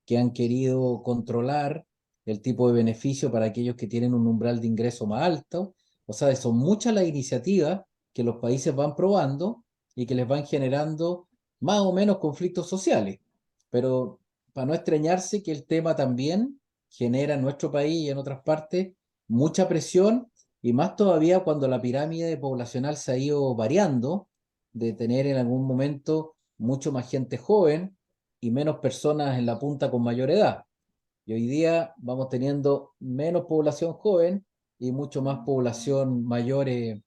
que han querido controlar el tipo de beneficio para aquellos que tienen un umbral de ingreso más alto. O sea, son muchas las iniciativas que los países van probando y que les van generando más o menos conflictos sociales, pero para no extrañarse que el tema también genera en nuestro país y en otras partes mucha presión, y más todavía cuando la pirámide poblacional se ha ido variando, de tener en algún momento mucho más gente joven y menos personas en la punta con mayor edad. Y hoy día vamos teniendo menos población joven y mucho más población mayor en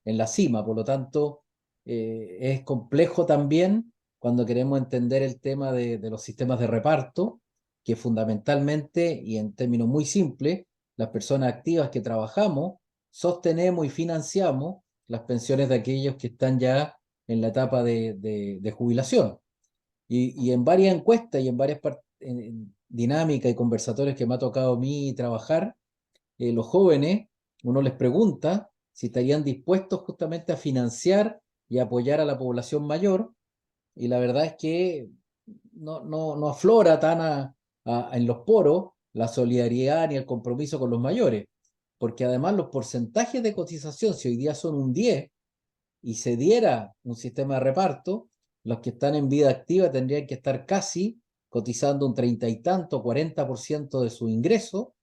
la cima. Por lo tanto, es complejo también cuando queremos entender el tema de los sistemas de reparto, que fundamentalmente y en términos muy simples, las personas activas que trabajamos sostenemos y financiamos las pensiones de aquellos que están ya en la etapa de jubilación. Y en varias encuestas y en varias en dinámicas y conversatorios que me ha tocado a mí trabajar, los jóvenes, uno les pregunta si estarían dispuestos justamente a financiar y apoyar a la población mayor, y la verdad es que no aflora tan en los poros la solidaridad ni el compromiso con los mayores, porque además los porcentajes de cotización, si hoy día son un 10 y se diera un sistema de reparto, los que están en vida activa tendrían que estar casi cotizando un 30 y tanto, 40% de su ingreso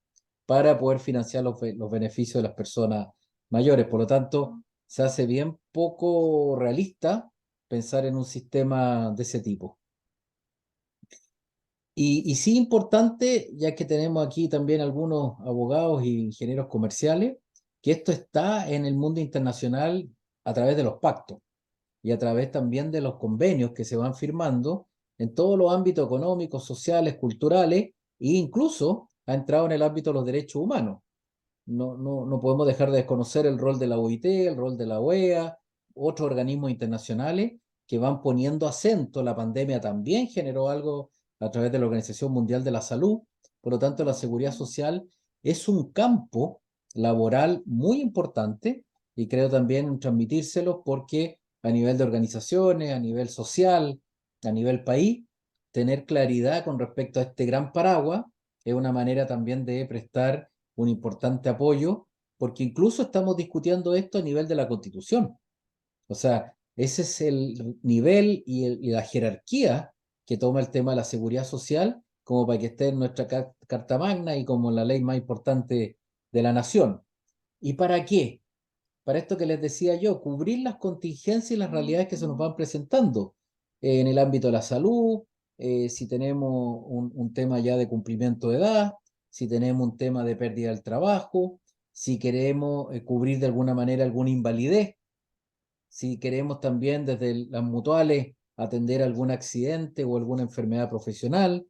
para poder financiar los beneficios de las personas mayores. Por lo tanto, se hace bien poco realista pensar en un sistema de ese tipo. Y sí importante, ya que tenemos aquí también algunos abogados y ingenieros comerciales, que esto está en el mundo internacional a través de los pactos y a través también de los convenios que se van firmando en todos los ámbitos económicos, sociales, culturales, e incluso ha entrado en el ámbito de los derechos humanos. No podemos dejar de desconocer el rol de la OIT, el rol de la OEA, otros organismos internacionales que van poniendo acento. La pandemia también generó algo a través de la Organización Mundial de la Salud. Por lo tanto, la seguridad social es un campo laboral muy importante, y creo también transmitírselo porque a nivel de organizaciones, a nivel social, a nivel país, tener claridad con respecto a este gran paraguas es una manera también de prestar un importante apoyo, porque incluso estamos discutiendo esto a nivel de la Constitución. O sea, ese es el nivel y la jerarquía que toma el tema de la seguridad social como para que esté en nuestra Carta Magna y como la ley más importante de la nación. ¿Y para qué? Para esto que les decía yo, cubrir las contingencias y las realidades que se nos van presentando en el ámbito de la salud, si tenemos un tema ya de cumplimiento de edad, si tenemos un tema de pérdida del trabajo, si queremos cubrir de alguna manera alguna invalidez, si queremos también desde las mutuales atender algún accidente o alguna enfermedad profesional,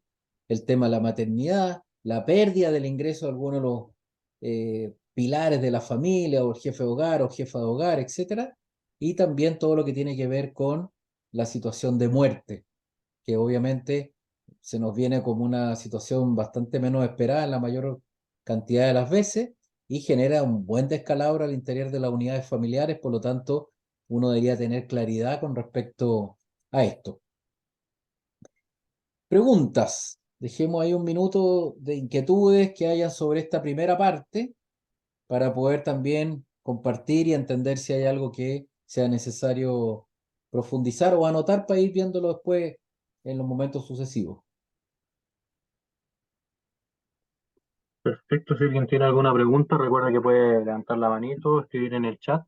el tema de la maternidad, la pérdida del ingreso de algunos de los pilares de la familia, o el jefe de hogar o jefa de hogar, etcétera, y también todo lo que tiene que ver con la situación de muerte, que obviamente se nos viene como una situación bastante menos esperada en la mayor cantidad de las veces y genera un buen descalabro al interior de las unidades familiares. Por lo tanto, uno debería tener claridad con respecto a esto. Preguntas. Dejemos ahí un minuto de inquietudes que hayan sobre esta primera parte para poder también compartir y entender si hay algo que sea necesario profundizar o anotar para ir viéndolo después en los momentos sucesivos. Perfecto, si alguien tiene alguna pregunta, recuerda que puede levantar la manito, escribir en el chat,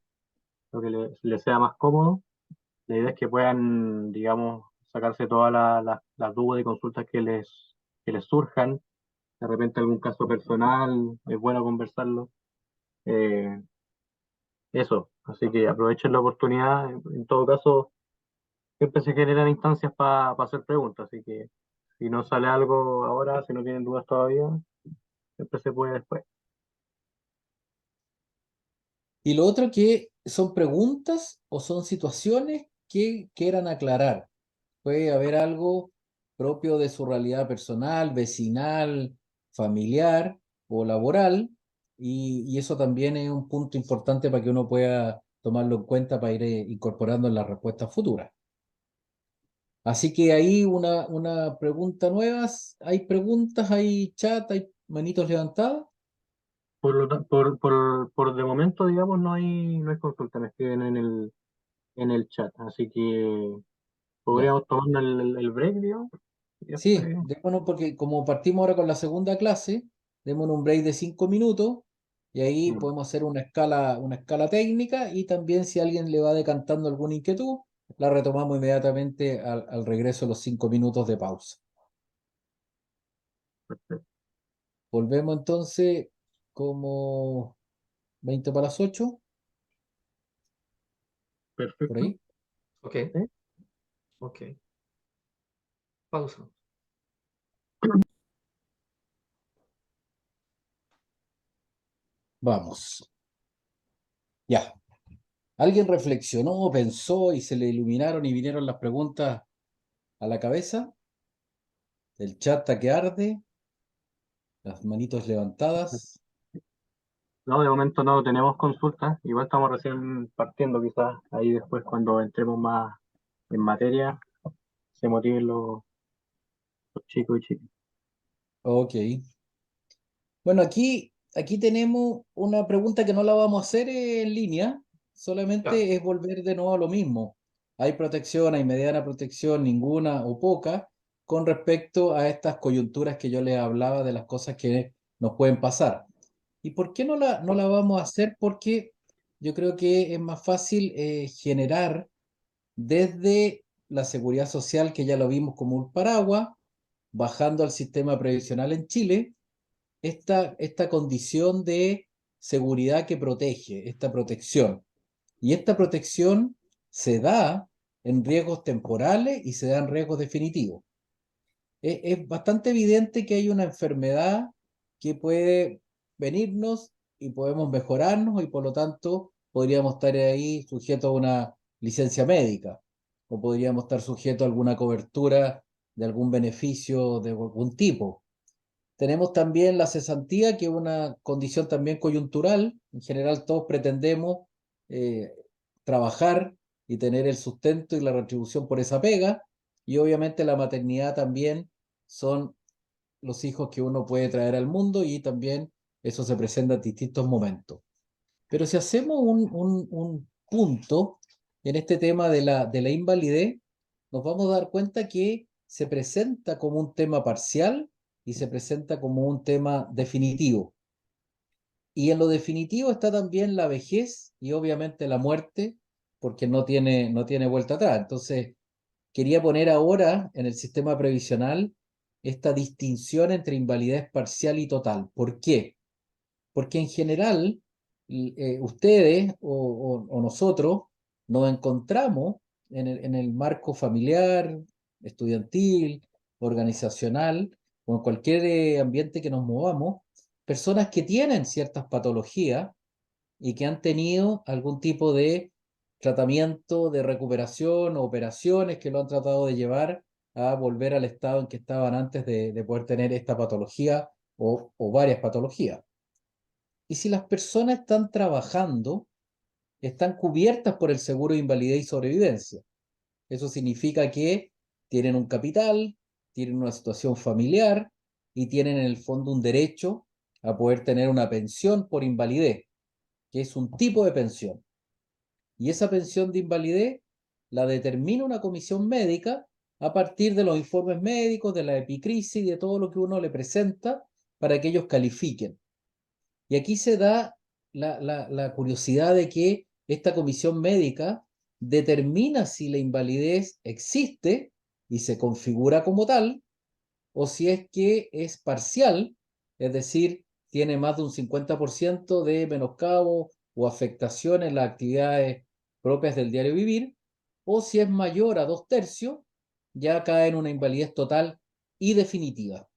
lo que le sea más cómodo. La idea es que puedan, digamos, sacarse todas las dudas y consultas que les surjan. De repente algún caso personal, es bueno conversarlo. Eh, Eso, así que aprovechen la oportunidad. En todo caso, siempre se generan instancias para hacer preguntas, así que si no sale algo ahora, si no tienen dudas todavía, siempre se puede después. Y lo otro, que son preguntas o son situaciones que quieran aclarar. Puede haber algo propio de su realidad personal, vecinal, familiar o laboral, y eso también es un punto importante para que uno pueda tomarlo en cuenta para ir incorporando en las respuestas futuras. Así que ahí una pregunta nueva. ¿Hay preguntas, hay chat, hay manitos levantadas? Por de momento, digamos, no hay consulta, me escriben en el chat, así que Podríamos tomar el break, digamos. Y Sí, después, démonos porque como partimos ahora con la segunda clase, démonos un break de 5 minutos y ahí mm, podemos hacer una escala técnica y también si alguien le va decantando alguna inquietud, la retomamos inmediatamente al regreso de los 5 minutos de pausa. perfecto. Volvemos entonces como 20 para las 8, por Perfecto. ahí. Ok, ¿Sí? ok. Pausa. Vamos. Ya. ¿Alguien reflexionó, pensó y se le iluminaron y vinieron las preguntas a la cabeza? El chat está que arde, las manitos levantadas. No, de momento no tenemos consultas. Igual estamos recién partiendo, quizás ahí después cuando entremos más en materia se motiven los chicos y chicas. Ok. Bueno, aquí tenemos una pregunta que no la vamos a hacer en línea, Ya. solamente es volver de nuevo a lo mismo. ¿Hay protección, hay mediana protección, ninguna o poca con respecto a estas coyunturas que yo les hablaba de las cosas que nos pueden pasar? ¿Y por qué no la vamos a hacer? Porque yo creo que es más fácil generar desde la seguridad social, que ya lo vimos como un paraguas, bajando al sistema previsional en Chile esta condición de seguridad que protege, esta protección. Y esta protección se da en riesgos temporales y se da en riesgos definitivos. Es bastante evidente que hay una enfermedad que puede venirnos y podemos mejorarnos y por lo tanto podríamos estar ahí sujetos a una licencia médica o podríamos estar sujetos a alguna cobertura de algún beneficio de algún tipo. Tenemos también la cesantía, que es una condición también coyuntural. En general todos pretendemos eh, trabajar y tener el sustento y la retribución por esa pega. Y obviamente la maternidad también son los hijos que uno puede traer al mundo y también eso se presenta en distintos momentos. Pero si hacemos un punto en este tema de la invalidez, nos vamos a dar cuenta que se presenta como un tema parcial y se presenta como un tema definitivo. Y en lo definitivo está también la vejez y obviamente la muerte, porque no tiene vuelta atrás. Entonces, quería poner ahora en el sistema previsional esta distinción entre invalidez parcial y total. ¿Por qué? Porque en general ustedes o nosotros nos encontramos en el marco familiar, estudiantil, organizacional o en cualquier ambiente que nos movamos, personas que tienen ciertas patologías y que han tenido algún tipo de tratamiento de recuperación o operaciones que lo han tratado de llevar a volver al estado en que estaban antes de poder tener esta patología o varias patologías. Y si las personas están trabajando, están cubiertas por el seguro de invalidez y sobrevivencia. Eso significa que tienen un capital, tienen una situación familiar y tienen en el fondo un derecho a poder tener una pensión por invalidez, que es un tipo de pensión. Y esa pensión de invalidez la determina una comisión médica a partir de los informes médicos, de la epicrisis y de todo lo que uno le presenta para que ellos califiquen. Y aquí se da la curiosidad de que esta comisión médica determina si la invalidez existe y se configura como tal, o si es que es parcial, es decir, tiene más de un 50% de menoscabo o afectación en las actividades propias del diario vivir, o si es mayor a 2/3, ya cae en una invalidez total y definitiva.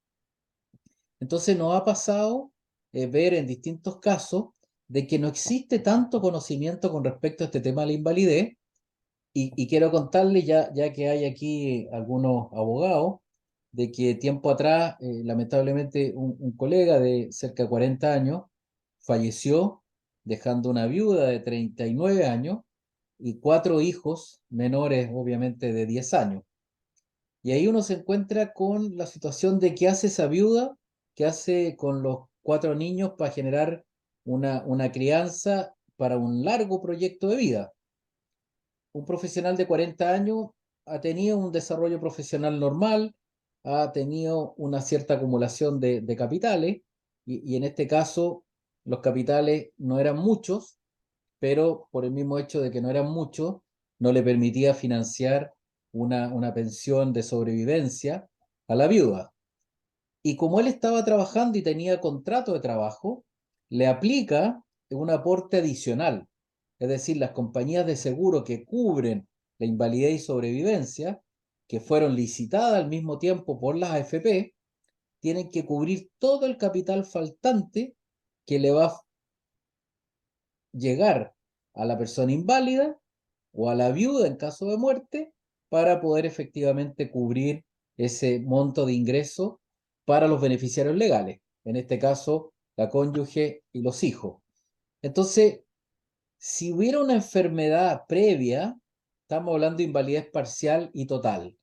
Entonces nos ha pasado ver en distintos casos de que no existe tanto conocimiento con respecto a este tema de la invalidez y quiero contarles, ya que hay aquí algunos abogados, de que tiempo atrás, lamentablemente, un colega de cerca de 40 años falleció dejando una viuda de 39 años y 4 hijos menores, obviamente, de 10 años. Y ahí uno se encuentra con la situación de qué hace esa viuda, qué hace con los 4 niños para generar una crianza para un largo proyecto de vida. Un profesional de 40 años ha tenido un desarrollo profesional normal, ha tenido una cierta acumulación de capitales, y en este caso los capitales no eran muchos, pero por el mismo hecho de que no eran muchos, no le permitía financiar una pensión de sobrevivencia a la viuda. Y como él estaba trabajando y tenía contrato de trabajo, le aplica un aporte adicional. Es decir, las compañías de seguro que cubren la invalidez y sobrevivencia, que fueron licitadas al mismo tiempo por las AFP, tienen que cubrir todo el capital faltante que le va a llegar a la persona inválida o a la viuda en caso de muerte para poder efectivamente cubrir ese monto de ingreso para los beneficiarios legales, en este caso la cónyuge y los hijos. Entonces, si hubiera una enfermedad previa, estamos hablando de invalidez parcial y total,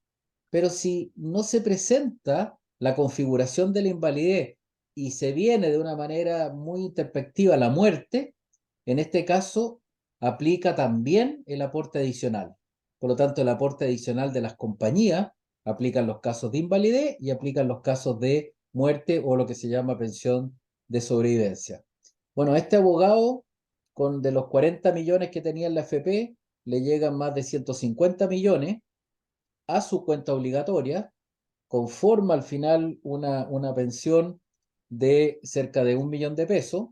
pero si no se presenta la configuración de la invalidez y se viene de una manera muy introspectiva la muerte, en este caso aplica también el aporte adicional. Por lo tanto, el aporte adicional de las compañías aplica en los casos de invalidez y aplica en los casos de muerte o lo que se llama pensión de sobrevivencia. Bueno, este abogado, de los 40 millones que tenía en la FP, le llegan más de 150 millones a su cuenta obligatoria, conforma al final una pensión de cerca de 1 millón de pesos,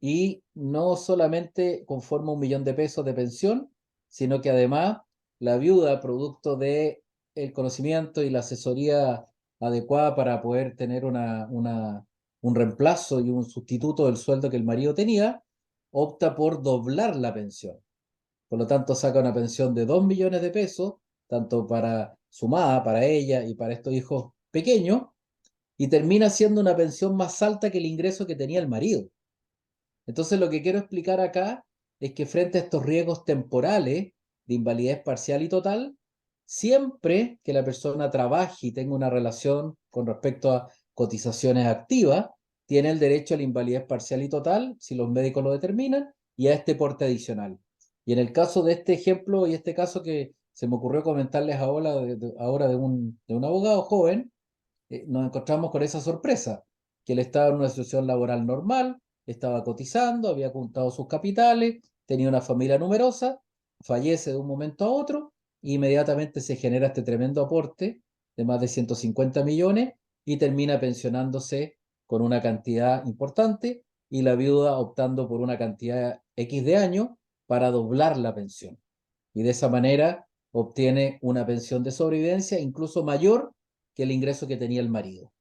y no solamente conforma 1 millón de pesos de pensión, sino que además la viuda, producto de el conocimiento y la asesoría adecuada para poder tener un reemplazo y un sustituto del sueldo que el marido tenía, opta por doblar la pensión. Por lo tanto, saca una pensión de 2 millones de pesos, tanto para sumada, para ella y para estos hijos pequeños, y termina siendo una pensión más alta que el ingreso que tenía el marido. Entonces, lo que quiero explicar acá es que frente a estos riesgos temporales de invalidez parcial y total, siempre que la persona trabaje y tenga una relación con respecto a cotizaciones activas, tiene el derecho a la invalidez parcial y total, si los médicos lo determinan, y a este porte adicional. Y en el caso de este ejemplo y este caso que se me ocurrió comentarles ahora de un abogado joven, nos encontramos con esa sorpresa, que él estaba en una situación laboral normal, estaba cotizando, había juntado sus capitales, tenía una familia numerosa, fallece de un momento a otro, e inmediatamente se genera este tremendo aporte de más de 150 millones y termina pensionándose con una cantidad importante, y la viuda optando por una cantidad X de años para doblar la pensión. Y de esa manera obtiene una pensión de sobrevivencia incluso mayor que el ingreso que tenía el marido.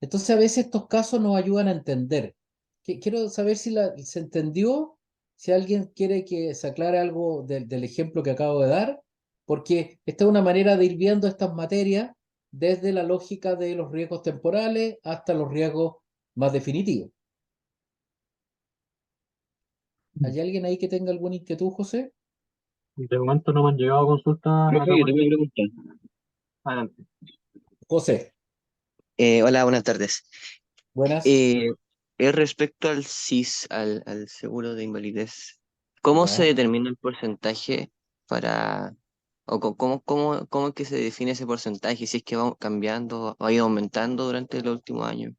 Entonces, a veces estos casos nos ayudan a entender. Quiero saber si se entendió, si alguien quiere que se aclare algo del ejemplo que acabo de dar, porque esta es una manera de ir viendo estas materias desde la lógica de los riesgos temporales hasta los riesgos más definitivos. ¿Hay alguien ahí que tenga alguna inquietud, José? De momento no me han llegado consultas acá Profe, yo por tengo el... una pregunta. Adelante. José, Hola, buenas tardes. buenas. Eh, es respecto al SIS, al seguro de invalidez. ¿Cómo se Ya. determina el porcentaje para, o cómo es que se define ese porcentaje? Si es que va cambiando, va a ir aumentando durante los últimos años.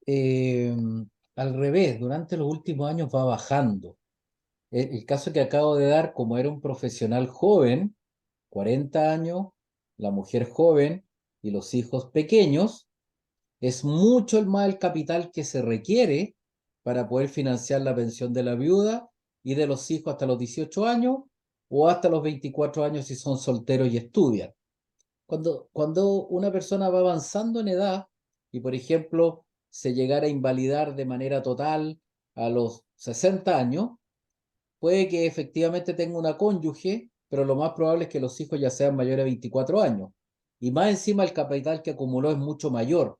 Eh, Al revés, durante los últimos años va bajando. El caso que acabo de dar, como era un profesional joven, 40 años, la mujer joven y los hijos pequeños, es mucho más el capital que se requiere para poder financiar la pensión de la viuda y de los hijos hasta los 18 años o hasta los 24 años si son solteros y estudian. Cuando una persona va avanzando en edad y, por ejemplo, se llegara a invalidar de manera total a los 60 años, puede que efectivamente tenga una cónyuge, pero lo más probable es que los hijos ya sean mayores de 24 años. Y más encima el capital que acumuló es mucho mayor.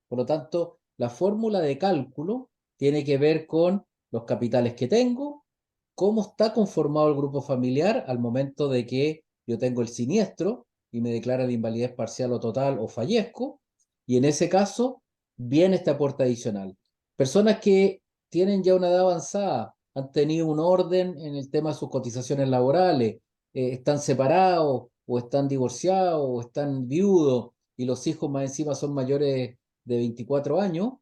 Por lo tanto, la fórmula de cálculo tiene que ver con los capitales que tengo, cómo está conformado el grupo familiar al momento de que yo tengo el siniestro y me declara la invalidez parcial o total o fallezco, y en ese caso viene este aporte adicional. Personas que tienen ya una edad avanzada, han tenido un orden en el tema de sus cotizaciones laborales, están separados o están divorciados o están viudos y los hijos más encima son mayores de 24 años,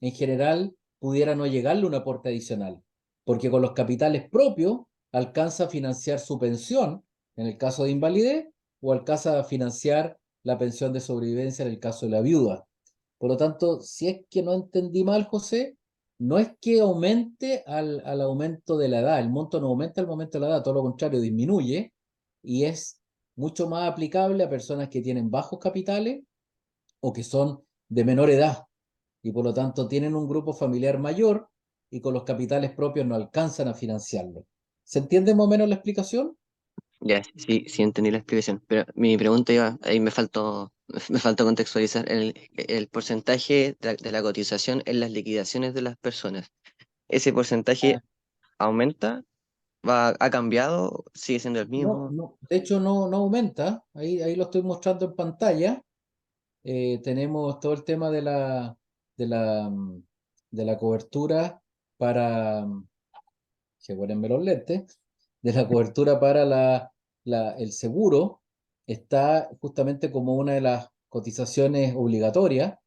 en general pudiera no llegarle un aporte adicional, porque con los capitales propios alcanza a financiar su pensión en el caso de invalidez o alcanza a financiar la pensión de sobrevivencia en el caso de la viuda. Por lo tanto, si es que no entendí mal, José, no es que aumente al aumento de la edad, el monto no aumenta al momento de la edad, todo lo contrario, disminuye y es mucho más aplicable a personas que tienen bajos capitales o que son de menor edad y por lo tanto tienen un grupo familiar mayor y con los capitales propios no alcanzan a financiarlo. ¿Se entiende más o menos la explicación? Ya, sí, sí entendí la explicación, pero mi pregunta iba, ahí me faltó contextualizar el porcentaje de la cotización en las liquidaciones de las personas. ¿Ese porcentaje Ah, aumenta? ¿Ha cambiado? ¿Sigue siendo el no, mismo? no, de hecho no aumenta, ahí lo estoy mostrando en pantalla. Tenemos todo el tema de la, mm, de la cobertura para, que ponerme los lentes, de la cobertura para el seguro, está justamente como una de las cotizaciones obligatorias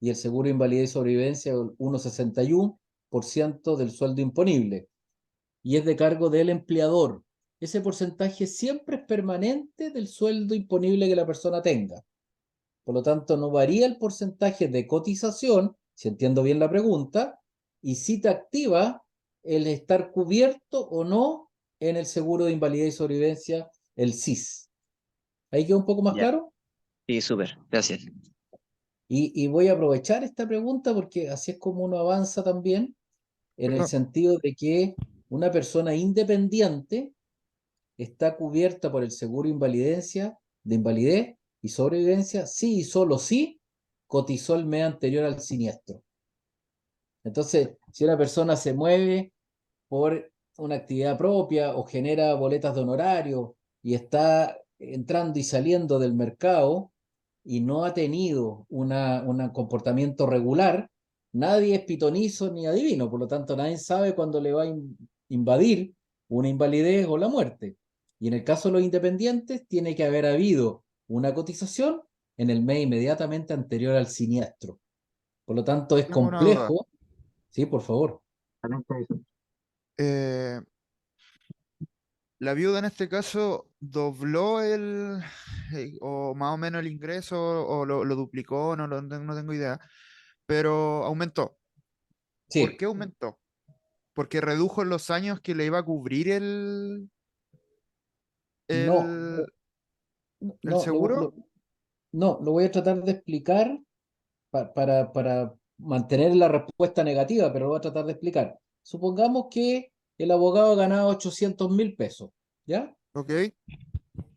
y el seguro de invalidez y sobrevivencia el 1,61% del sueldo imponible y es de cargo del empleador. Ese porcentaje siempre es permanente del sueldo imponible que la persona tenga. Por lo tanto, no varía el porcentaje de cotización, si entiendo bien la pregunta, y si te activa el estar cubierto o no en el seguro de invalidez y sobrevivencia, el SIS. ¿Ahí queda un poco más Ya. claro? Sí, súper, gracias. Y voy a aprovechar esta pregunta porque así es como uno avanza también, en el Perdón, sentido de que una persona independiente está cubierta por el seguro de invalidez y sobrevivencia, sí y solo si cotizó el mes anterior al siniestro. Entonces, si una persona se mueve por una actividad propia o genera boletas de honorario y está entrando y saliendo del mercado y no ha tenido un comportamiento regular, nadie es pitonizo ni adivino, por lo tanto nadie sabe cuándo le va a invadir una invalidez o la muerte. Y en el caso de los independientes, tiene que haber habido una cotización en el mes inmediatamente anterior al siniestro. Por lo tanto, es tengo una duda. complejo. Sí, por favor. Eh, la viuda en este caso dobló o más o menos el ingreso, o lo duplicó, no tengo idea, pero aumentó. ¿Por Sí, qué aumentó? Porque redujo los años que le iba a cubrir no, el, el no, seguro. no, lo voy a tratar de explicar para mantener la respuesta negativa, pero lo voy a tratar de explicar. Supongamos que el abogado ganaba 800.000 pesos, ¿ya? Ok,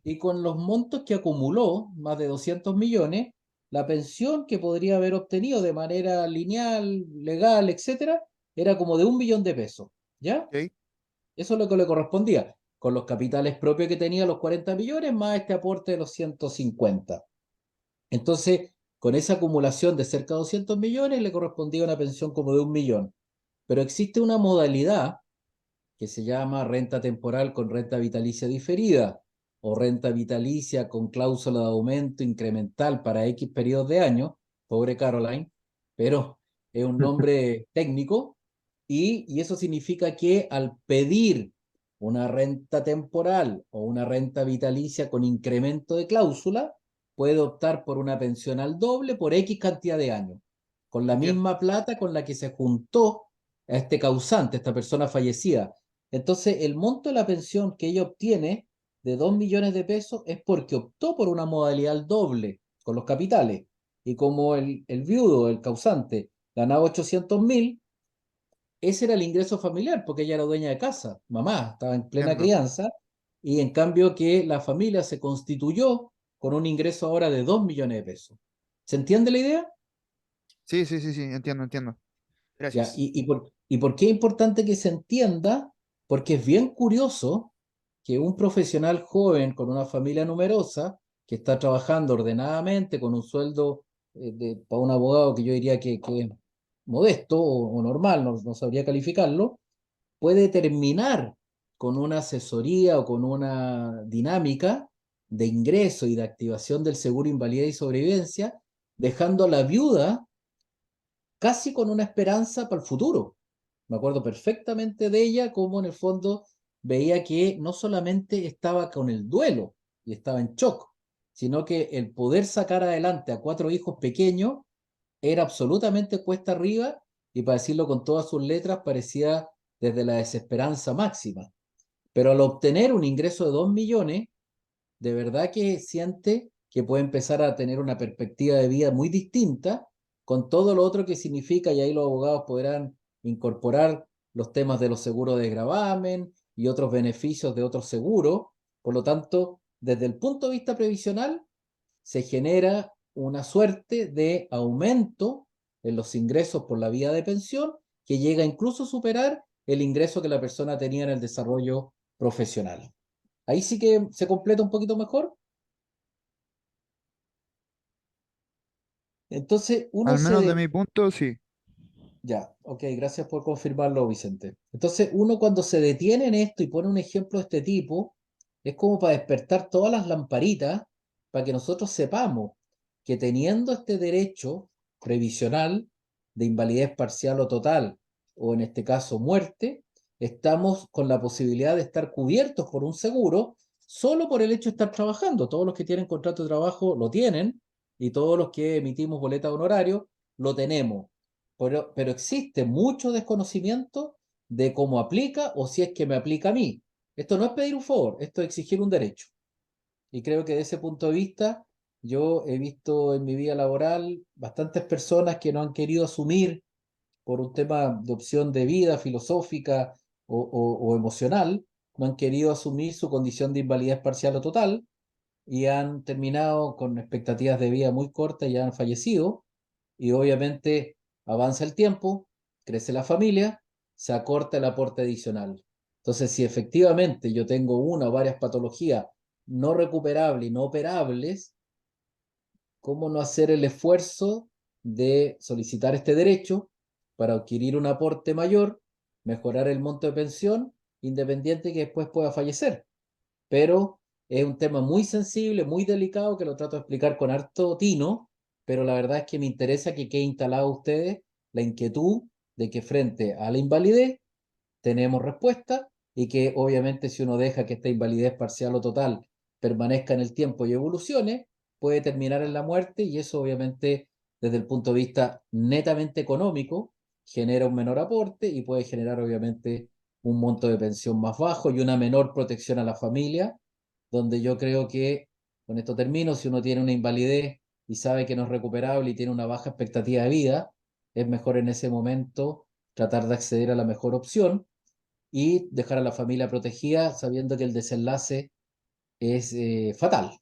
Y con los montos que acumuló, más de 200 millones, la pensión que podría haber obtenido de manera lineal, legal, etcétera, era como de 1 millón de pesos, ¿ya? ok, Eso es lo que le correspondía, con los capitales propios que tenía, los 40 millones, más este aporte de los 150. Entonces, con esa acumulación de cerca de 200 millones, le correspondía una pensión como de 1 millón. Pero existe una modalidad que se llama renta temporal con renta vitalicia diferida o renta vitalicia con cláusula de aumento incremental para X periodos de años, pobre Caroline, pero es un nombre técnico y eso significa que al pedir una renta temporal o una renta vitalicia con incremento de cláusula, puede optar por una pensión al doble por X cantidad de años, con la entiendo. misma plata con la que se juntó a este causante, a esta persona fallecida. Entonces, el monto de la pensión que ella obtiene de 2 millones de pesos es porque optó por una modalidad al doble con los capitales. Y como el viudo, el causante, ganaba 800.000, ese era el ingreso familiar, porque ella era dueña de casa, mamá, estaba en plena Entiendo. crianza, y en cambio que la familia se constituyó con un ingreso ahora de 2 millones de pesos. ¿Se entiende la idea? Sí, sí, sí, sí, entiendo, entiendo. Ya, Gracias. y por qué es importante que se entienda? Porque es bien curioso que un profesional joven con una familia numerosa, que está trabajando ordenadamente con un sueldo para un abogado que yo diría que es modesto o normal, no sabría calificarlo, puede terminar con una asesoría o con una dinámica de ingreso y de activación del seguro invalidez y sobrevivencia, dejando a la viuda casi con una esperanza para el futuro. Me acuerdo perfectamente de ella, como en el fondo veía que no solamente estaba con el duelo y estaba en shock, sino que el poder sacar adelante a 4 hijos pequeños era absolutamente cuesta arriba y, para decirlo con todas sus letras, parecía desde la desesperanza máxima. Pero al obtener un ingreso de 2 millones, de verdad que siente que puede empezar a tener una perspectiva de vida muy distinta con todo lo otro que significa, y ahí los abogados podrán incorporar los temas de los seguros de gravamen y otros beneficios de otros seguros. Por lo tanto, desde el punto de vista previsional, se genera una suerte de aumento en los ingresos por la vía de pensión que llega incluso a superar el ingreso que la persona tenía en el desarrollo profesional. Ahí sí que se completa un poquito mejor. Entonces, uno Al se menos de de... mi punto, sí. Ya, ok, gracias por confirmarlo, Vicente. Entonces, uno cuando se detiene en esto y pone un ejemplo de este tipo, es como para despertar todas las lamparitas para que nosotros sepamos que, teniendo este derecho previsional de invalidez parcial o total, o en este caso muerte, estamos con la posibilidad de estar cubiertos por un seguro solo por el hecho de estar trabajando. Todos los que tienen contrato de trabajo lo tienen, y todos los que emitimos boleta de honorario lo tenemos, pero existe mucho desconocimiento de cómo aplica o si es que me aplica a mí. Esto no es pedir un favor, esto es exigir un derecho. Y creo que, desde ese punto de vista, yo he visto en mi vida laboral bastantes personas que no han querido asumir, por un tema de opción de vida filosófica o emocional, no han querido asumir su condición de invalidez parcial o total, y han terminado con expectativas de vida muy cortas y han fallecido. Y obviamente avanza el tiempo, crece la familia, se acorta el aporte adicional. Entonces, si efectivamente yo tengo una o varias patologías no recuperables y no operables, ¿cómo no hacer el esfuerzo de solicitar este derecho para adquirir un aporte mayor, mejorar el monto de pensión, independiente que después pueda fallecer? Pero es un tema muy sensible, muy delicado, que lo trato de explicar con harto tino, pero la verdad es que me interesa que quede instalado a ustedes la inquietud de que, frente a la invalidez, tenemos respuesta, y que obviamente, si uno deja que esta invalidez parcial o total permanezca en el tiempo y evolucione, puede terminar en la muerte, y eso obviamente, desde el punto de vista netamente económico, genera un menor aporte y puede generar obviamente un monto de pensión más bajo y una menor protección a la familia, donde yo creo que, con esto termino, si uno tiene una invalidez y sabe que no es recuperable y tiene una baja expectativa de vida, es mejor en ese momento tratar de acceder a la mejor opción y dejar a la familia protegida, sabiendo que el desenlace es fatal.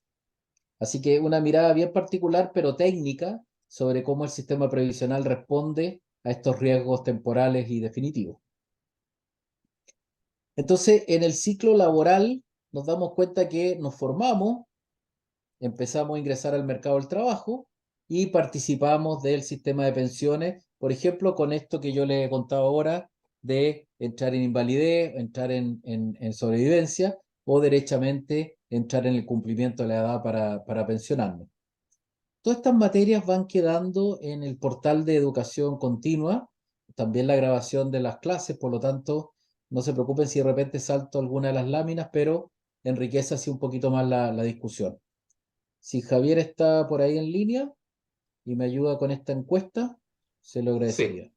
Así que una mirada bien particular, pero técnica, sobre cómo el sistema previsional responde a estos riesgos temporales y definitivos. Entonces, en el ciclo laboral nos damos cuenta que nos formamos, empezamos a ingresar al mercado del trabajo y participamos del sistema de pensiones, por ejemplo, con esto que yo les he contado ahora, de entrar en invalidez, entrar en sobrevivencia, o derechamente entrar en el cumplimiento de la edad para pensionarnos. Todas estas materias van quedando en el portal de educación continua, también la grabación de las clases. Por lo tanto, no se preocupen si de repente salto alguna de las láminas, pero enriquece así un poquito más la discusión. Si Javier está por ahí en línea y me ayuda con esta encuesta, se lo Sí, agradecería.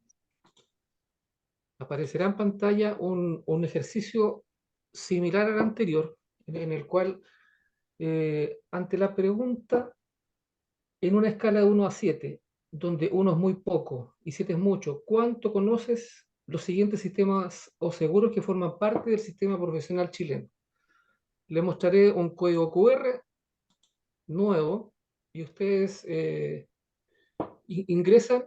aparecerá en pantalla un ejercicio similar al anterior, en el cual, ante la pregunta, en una escala de 1 a 7, donde 1 es muy poco y 7 es mucho, ¿cuánto conoces los siguientes sistemas o seguros que forman parte del sistema profesional chileno? Les mostraré un código QR nuevo, y ustedes ingresan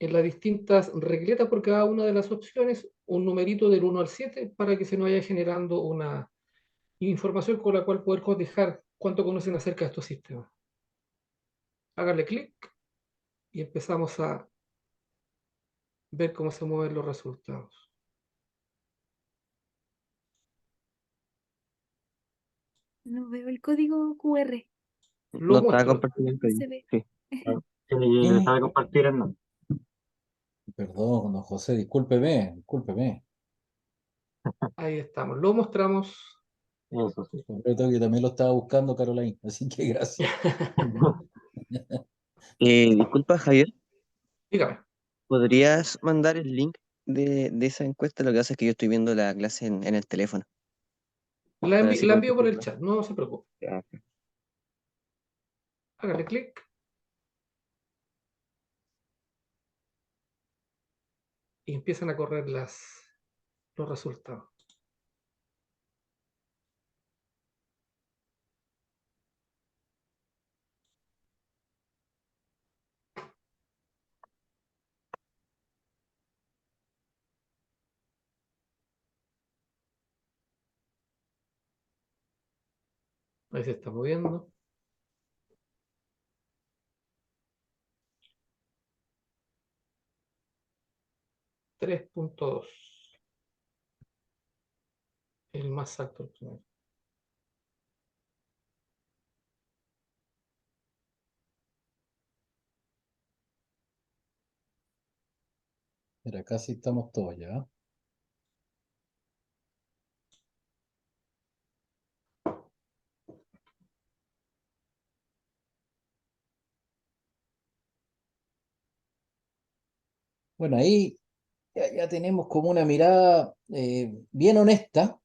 en las distintas regletas por cada una de las opciones un numerito del 1 al 7, para que se nos vaya generando una información con la cual poder cotejar cuánto conocen acerca de estos sistemas. Háganle clic y empezamos a ver cómo se mueven los resultados. no veo el código QR. Lo No estaba muestro. compartiendo el No código. se ve. Sí. Tiene que ingresar a compartir, Hernán. Perdón, don José, discúlpeme. Ahí estamos. Lo mostramos. Eso sí. Concreto que también lo estaba buscando Caroline, así que gracias. Disculpa, Javier, Dígame. ¿podrías mandar el link de esa encuesta? Lo que pasa es que yo estoy viendo la clase en el teléfono. Para así La envío por el compartirla. chat, no se preocupe. Ya. Hágale clic. Y empiezan a correr los resultados. Ahí se está moviendo. $3.2. El más alto. El primero. Mira, casi estamos todos ya. Bueno, ahí ya tenemos como una mirada bien honesta,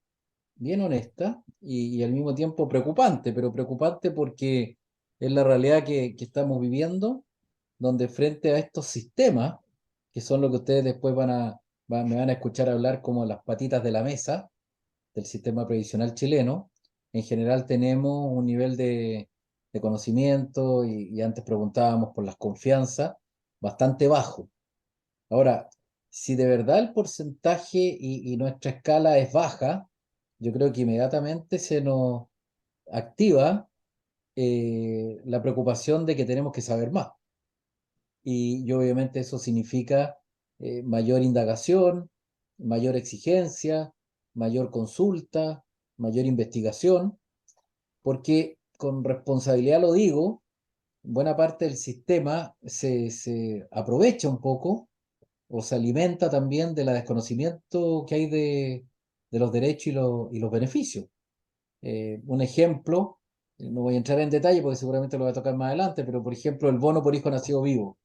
y al mismo tiempo preocupante, pero preocupante porque es la realidad que estamos viviendo, donde frente a estos sistemas, que son lo que ustedes después me van a escuchar hablar como las patitas de la mesa del sistema previsional chileno, en general tenemos un nivel de conocimiento y antes preguntábamos por las confianzas bastante bajo. Ahora, si de verdad el porcentaje y nuestra escala es baja, yo creo que inmediatamente se nos activa la preocupación de que tenemos que saber más. Y obviamente eso significa mayor indagación, mayor exigencia, mayor consulta, mayor investigación, porque con responsabilidad lo digo, buena parte del sistema se aprovecha un poco o se alimenta también del desconocimiento que hay de los derechos y los beneficios. Un ejemplo, no voy a entrar en detalle porque seguramente lo voy a tocar más adelante, pero por ejemplo el bono por hijo nacido vivo.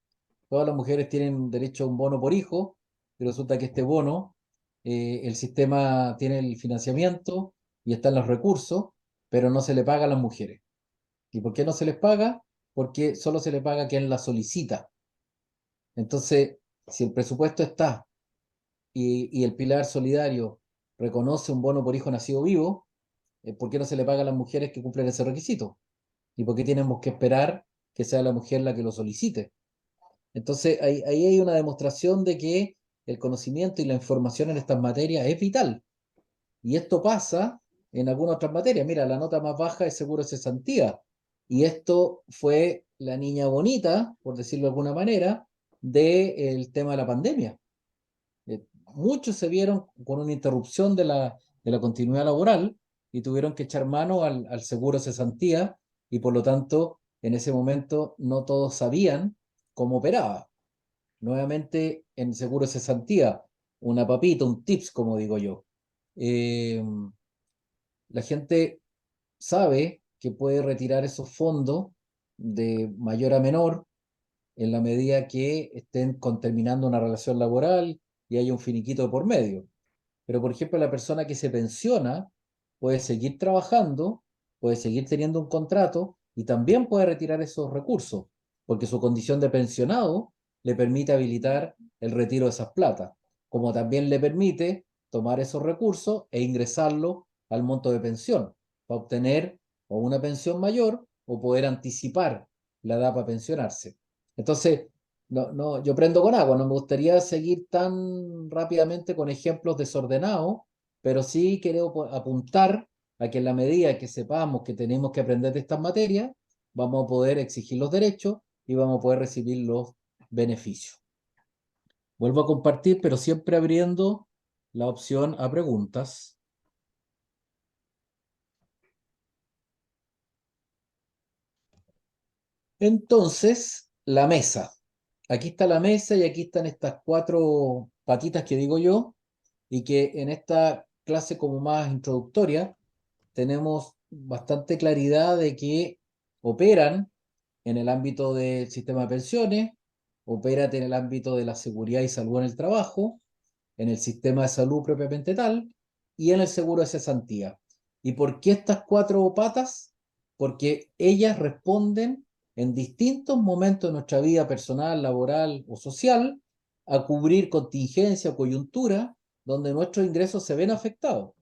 Todas las mujeres tienen derecho a un bono por hijo, y resulta que este bono, el sistema tiene el financiamiento y están los recursos, pero no se le paga a las mujeres. ¿Y por qué no se les paga? Porque solo se le paga a quien la solicita. Entonces, si el presupuesto está y el pilar solidario reconoce un bono por hijo nacido vivo, ¿por qué no se le paga a las mujeres que cumplen ese requisito? ¿Y por qué tenemos que esperar que sea la mujer la que lo solicite? Entonces, ahí hay una demostración de que el conocimiento y la información en estas materias es vital. Y esto pasa en algunas otras materias. Mira, la nota más baja es seguro de cesantía. Y esto fue la niña bonita, por decirlo de alguna manera, del tema de la pandemia. Muchos se vieron con una interrupción de la continuidad laboral y tuvieron que echar mano al seguro de cesantía y por lo tanto en ese momento no todos sabían cómo operaba. Nuevamente en seguro de cesantía, una papita, un tips, como digo yo. La gente sabe que puede retirar esos fondos de mayor a menor en la medida que estén terminando una relación laboral y haya un finiquito por medio. Pero, por ejemplo, la persona que se pensiona puede seguir trabajando, puede seguir teniendo un contrato y también puede retirar esos recursos, porque su condición de pensionado le permite habilitar el retiro de esas platas, como también le permite tomar esos recursos e ingresarlos al monto de pensión para obtener o una pensión mayor o poder anticipar la edad para pensionarse. Entonces, yo prendo con agua, no me gustaría seguir tan rápidamente con ejemplos desordenados, pero sí quiero apuntar a que en la medida que sepamos que tenemos que aprender de estas materias, vamos a poder exigir los derechos y vamos a poder recibir los beneficios. Vuelvo a compartir, pero siempre abriendo la opción a preguntas. Entonces, la mesa. Aquí está la mesa y aquí están estas 4 patitas que digo yo, y que en esta clase como más introductoria tenemos bastante claridad de que operan en el ámbito del sistema de pensiones, operan en el ámbito de la seguridad y salud en el trabajo, en el sistema de salud propiamente tal, y en el seguro de cesantía. ¿Y por qué estas 4 patas? Porque ellas responden en distintos momentos de nuestra vida personal, laboral o social a cubrir contingencia o coyuntura donde nuestros ingresos se ven afectados.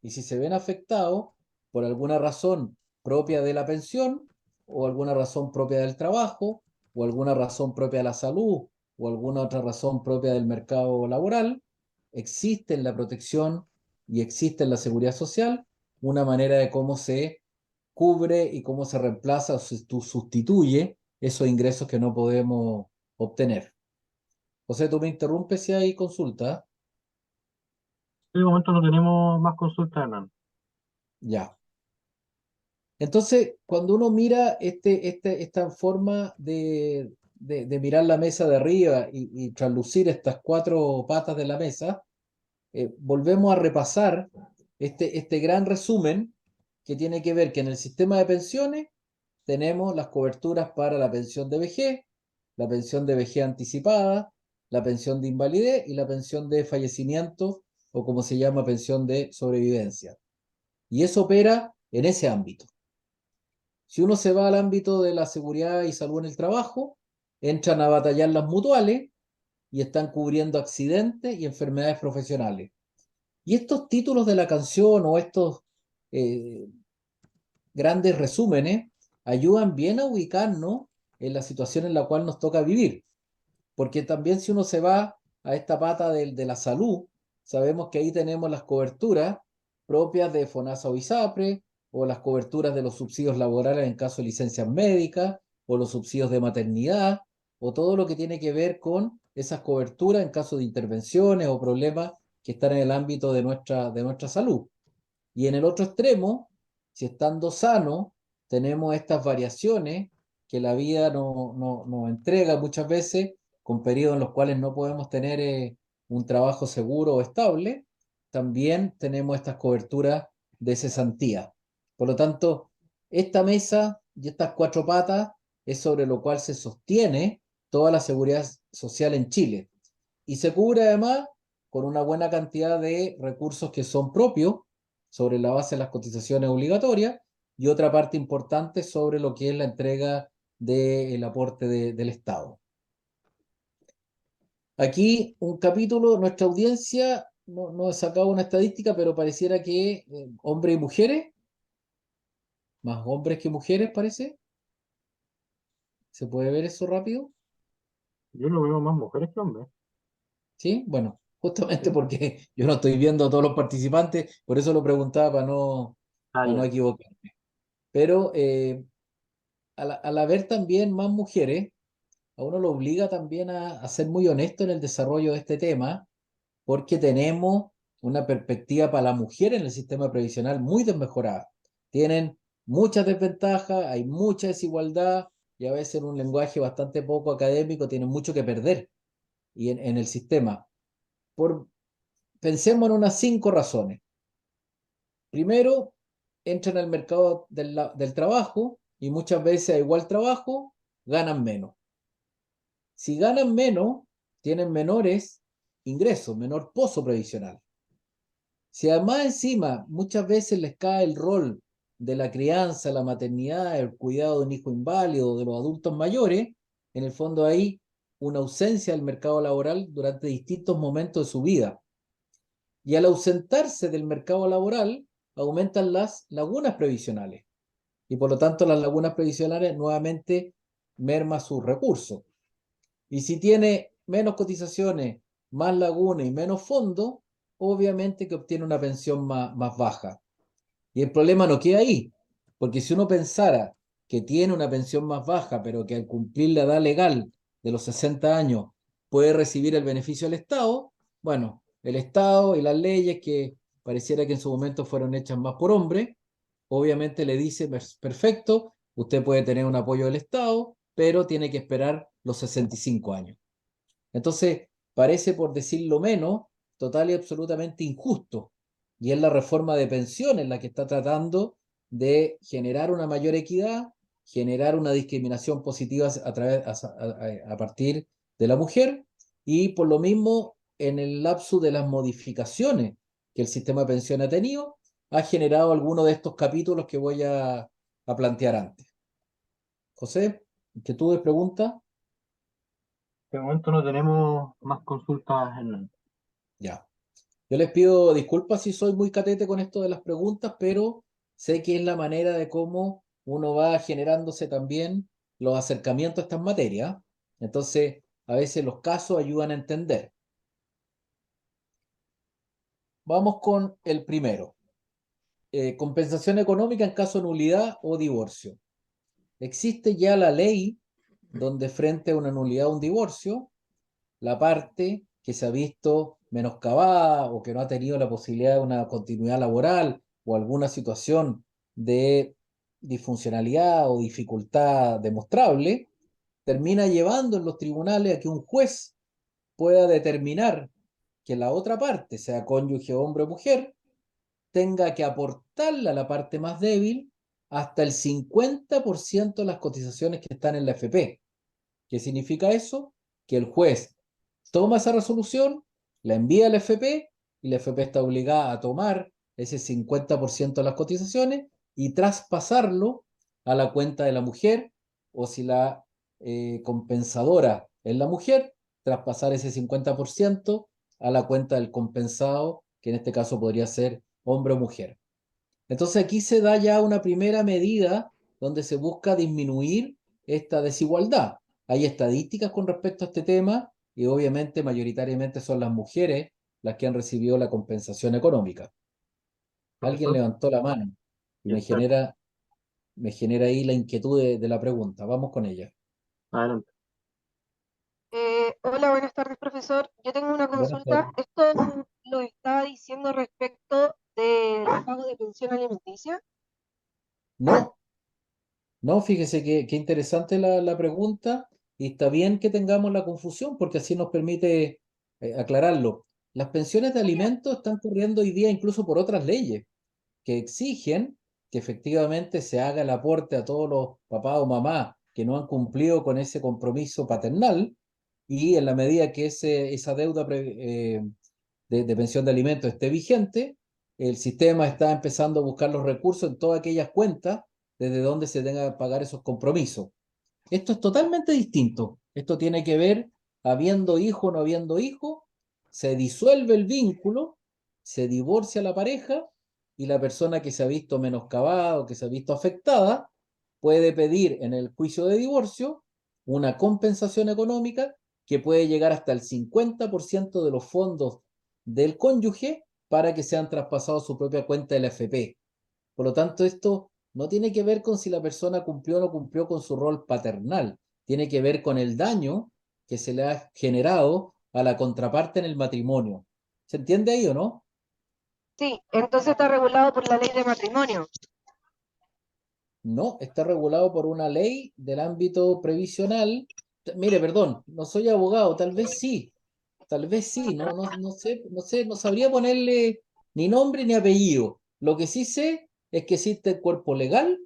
Y si se ven afectados por alguna razón propia de la pensión, o alguna razón propia del trabajo, o alguna razón propia de la salud, o alguna otra razón propia del mercado laboral, existe en la protección y existe en la seguridad social una manera de cómo se cubre y cómo se reemplaza o se sustituye esos ingresos que no podemos obtener. José, tú me interrumpes si hay consulta. En el momento no tenemos más consultas, Hernán. Ya. Entonces, cuando uno mira esta forma de mirar la mesa de arriba y traslucir estas 4 patas de la mesa, volvemos a repasar este gran resumen que tiene que ver que en el sistema de pensiones tenemos las coberturas para la pensión de vejez, la pensión de vejez anticipada, la pensión de invalidez y la pensión de fallecimiento, o como se llama, pensión de sobrevivencia. Y eso opera en ese ámbito. Si uno se va al ámbito de la seguridad y salud en el trabajo, entran a batallar las mutuales y están cubriendo accidentes y enfermedades profesionales. Y estos títulos de la canción o estos eh, grandes resúmenes ayudan bien a ubicarnos en la situación en la cual nos toca vivir. Porque también si uno se va a esta pata de la salud, sabemos que ahí tenemos las coberturas propias de FONASA o ISAPRE, o las coberturas de los subsidios laborales en caso de licencias médicas, o los subsidios de maternidad, o todo lo que tiene que ver con esas coberturas en caso de intervenciones o problemas que están en el ámbito de nuestra salud. Y en el otro extremo, si estando sano, tenemos estas variaciones que la vida nos entrega muchas veces, con periodos en los cuales no podemos tener un trabajo seguro o estable, también tenemos estas coberturas de cesantía. Por lo tanto, esta mesa y estas 4 patas es sobre lo cual se sostiene toda la seguridad social en Chile. Y se cubre además con una buena cantidad de recursos que son propios sobre la base de las cotizaciones obligatorias, y otra parte importante sobre lo que es la entrega del aporte del Estado. Aquí un capítulo, nuestra audiencia, no he sacado una estadística, pero pareciera que hombres y mujeres, más hombres que mujeres parece. ¿Se puede ver eso rápido? Yo lo veo más mujeres que hombres. ¿Sí? Bueno, justamente porque yo no estoy viendo a todos los participantes, por eso lo preguntaba para no Ya. equivocarme. Pero al haber también más mujeres, a uno lo obliga también a ser muy honesto en el desarrollo de este tema, porque tenemos una perspectiva para la mujer en el sistema previsional muy desmejorada. Tienen muchas desventajas, hay mucha desigualdad, y a veces en un lenguaje bastante poco académico tienen mucho que perder y en el sistema. Pensemos en unas 5 razones. Primero, entran al mercado del trabajo y muchas veces a igual trabajo ganan menos. Si ganan menos, tienen menores ingresos, menor pozo previsional. Si además encima muchas veces les cae el rol de la crianza, la maternidad, el cuidado de un hijo inválido, de los adultos mayores, en el fondo hay una ausencia del mercado laboral durante distintos momentos de su vida. Y al ausentarse del mercado laboral, aumentan las lagunas previsionales. Y por lo tanto, las lagunas previsionales nuevamente merman sus recursos. Y si tiene menos cotizaciones, más lagunas y menos fondos, obviamente que obtiene una pensión más baja. Y el problema no queda ahí, porque si uno pensara que tiene una pensión más baja, pero que al cumplir la edad legal de los 60 años puede recibir el beneficio del Estado, bueno, el Estado y las leyes que pareciera que en su momento fueron hechas más por hombres, obviamente le dice, perfecto, usted puede tener un apoyo del Estado, pero tiene que esperar los 65 años. Entonces, parece, por decirlo menos, total y absolutamente injusto. Y es la reforma de pensiones la que está tratando de generar una mayor equidad, generar una discriminación positiva a partir de la mujer, y por lo mismo, en el lapso de las modificaciones que el sistema de pensiones ha tenido, ha generado algunos de estos capítulos que voy a plantear antes. José, ¿inquietudes, preguntas? De momento no tenemos más consultas, Hernán. Ya. Yo les pido disculpas si soy muy catete con esto de las preguntas, pero sé que es la manera de cómo uno va generándose también los acercamientos a estas materias. Entonces, a veces los casos ayudan a entender. Vamos con el primero. Compensación económica en caso de nulidad o divorcio. Existe ya la ley donde, frente a una nulidad o un divorcio, la parte que se ha visto menoscabada o que no ha tenido la posibilidad de una continuidad laboral o alguna situación de disfuncionalidad o dificultad demostrable, termina llevando en los tribunales a que un juez pueda determinar que la otra parte, sea cónyuge, hombre o mujer, tenga que aportarle a la parte más débil hasta el 50% de las cotizaciones que están en la FP. ¿Qué significa eso? Que el juez toma esa resolución, la envía al FP y la FP está obligada a tomar ese 50% de las cotizaciones y traspasarlo a la cuenta de la mujer, o si la compensadora es la mujer, traspasar ese 50% a la cuenta del compensado, que en este caso podría ser hombre o mujer. Entonces aquí se da ya una primera medida donde se busca disminuir esta desigualdad. Hay estadísticas con respecto a este tema y obviamente mayoritariamente son las mujeres las que han recibido la compensación económica. Alguien Profesor, levantó la mano y me genera ahí la inquietud de la pregunta. Vamos con ella. adelante. Hola, buenas tardes, profesor. Yo tengo una Buenas consulta. tardes. Esto lo estaba diciendo respecto del pago de pensión alimenticia. No, no, fíjese qué interesante la pregunta, y está bien que tengamos la confusión porque así nos permite aclararlo. Las pensiones de alimentos están corriendo hoy día incluso por otras leyes que exigen que efectivamente se haga el aporte a todos los papás o mamás que no han cumplido con ese compromiso paternal, y en la medida que esa deuda de pensión de alimentos esté vigente, el sistema está empezando a buscar los recursos en todas aquellas cuentas desde donde se tenga que pagar esos compromisos. Esto es totalmente distinto. Esto tiene que ver, habiendo hijo o no habiendo hijo, se disuelve el vínculo, se divorcia la pareja y la persona que se ha visto menoscabada o que se ha visto afectada puede pedir en el juicio de divorcio una compensación económica que puede llegar hasta el 50% de los fondos del cónyuge para que sean traspasados a su propia cuenta de la FP. Por lo tanto, esto no tiene que ver con si la persona cumplió o no cumplió con su rol paternal, tiene que ver con el daño que se le ha generado a la contraparte en el matrimonio. ¿Se entiende ahí o no? Sí, entonces está regulado por la ley de matrimonio. No, está regulado por una ley del ámbito previsional. Mire, perdón, no soy abogado, tal vez sí, no sabría ponerle ni nombre ni apellido. Lo que sí sé es que existe el cuerpo legal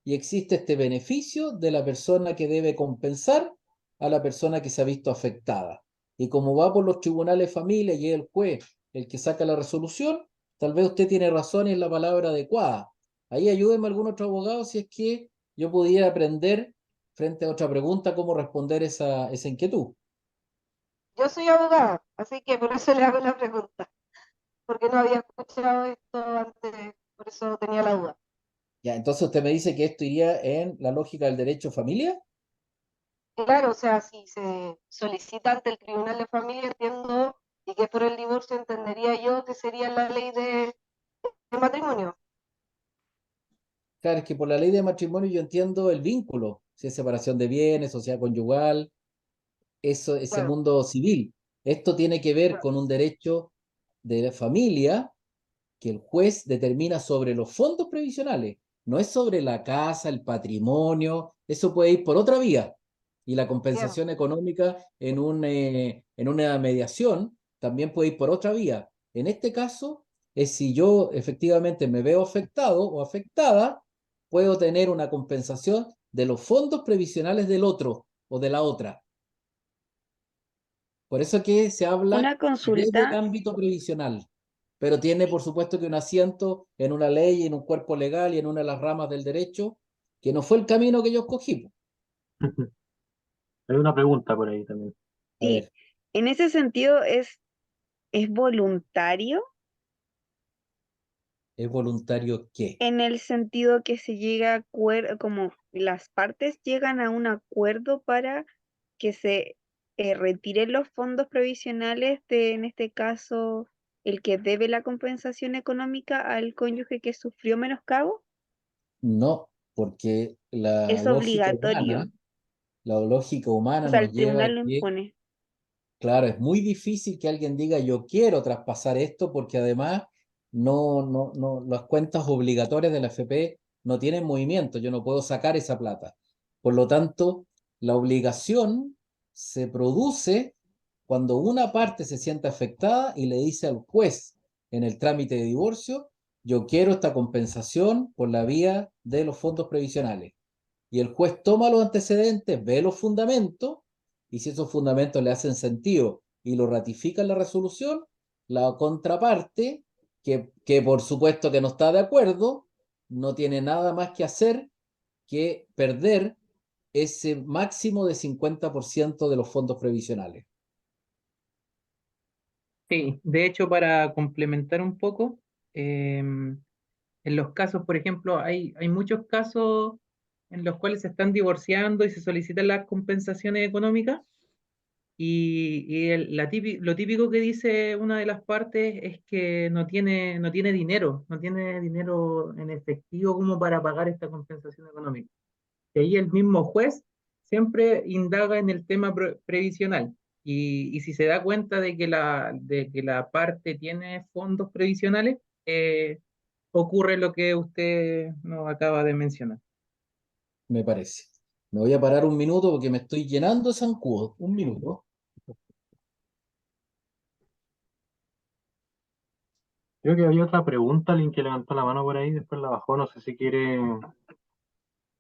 y existe este beneficio de la persona que debe compensar a la persona que se ha visto afectada. Y como va por los tribunales de familia y es el juez el que saca la resolución, tal vez usted tiene razón y es la palabra adecuada. Ahí ayúdeme algún otro abogado si es que yo pudiera aprender, frente a otra pregunta, cómo responder esa inquietud. Yo soy abogada, así que por eso le hago la pregunta, porque no había escuchado esto antes, por eso tenía la duda. Ya, entonces usted me dice que esto iría en la lógica del derecho a familia. Claro, o sea, si se solicita ante el Tribunal de Familia, entiendo, y que por el divorcio entendería yo que sería la ley de matrimonio. Claro, es que por la ley de matrimonio yo entiendo el vínculo, si es separación de bienes, sociedad conyugal, ese Claro, mundo civil. Esto tiene que ver claro. con un derecho de la familia que el juez determina sobre los fondos previsionales. No es sobre la casa, el patrimonio, eso puede ir por otra vía. Y la compensación económica en una mediación también puede ir por otra vía. En este caso, es si yo efectivamente me veo afectado o afectada, puedo tener una compensación de los fondos previsionales del otro o de la otra. Por eso que se habla Una desde el consulta, ámbito previsional, pero tiene por supuesto que un asiento en una ley, en un cuerpo legal y en una de las ramas del derecho, que no fue el camino que yo escogí. Hay una pregunta por ahí también. A sí, ver, en ese sentido es voluntario, ¿es voluntario qué? en el sentido que se llega a acuerdo, como las partes llegan a un acuerdo para que se retiren los fondos provisionales de, en este caso, el que debe la compensación económica al cónyuge que sufrió menoscabo. No, porque Es obligatorio, la lógica o humana sea, nos el lleva a tribunal lo que, impone. claro, es muy difícil que alguien diga yo quiero traspasar esto porque además las cuentas obligatorias de la FP no tienen movimiento, yo no puedo sacar esa plata. Por lo tanto, la obligación se produce cuando una parte se siente afectada y le dice al juez en el trámite de divorcio, yo quiero esta compensación por la vía de los fondos previsionales. Y el juez toma los antecedentes, ve los fundamentos, y si esos fundamentos le hacen sentido y lo ratifica en la resolución, la contraparte, que por supuesto que no está de acuerdo, no tiene nada más que hacer que perder ese máximo de 50% de los fondos previsionales. Sí, de hecho, para complementar un poco, en los casos, por ejemplo, hay muchos casos en los cuales se están divorciando y se solicitan las compensaciones económicas. Lo típico que dice una de las partes es que no tiene dinero en efectivo como para pagar esta compensación económica. Y ahí el mismo juez siempre indaga en el tema previsional. Y si se da cuenta de que la parte tiene fondos previsionales, ocurre lo que usted nos acaba de mencionar. Me parece. Me voy a parar un minuto porque me estoy llenando de zancudo. Un minuto. Creo que había otra pregunta, alguien que levantó la mano por ahí, después la bajó, no sé si quiere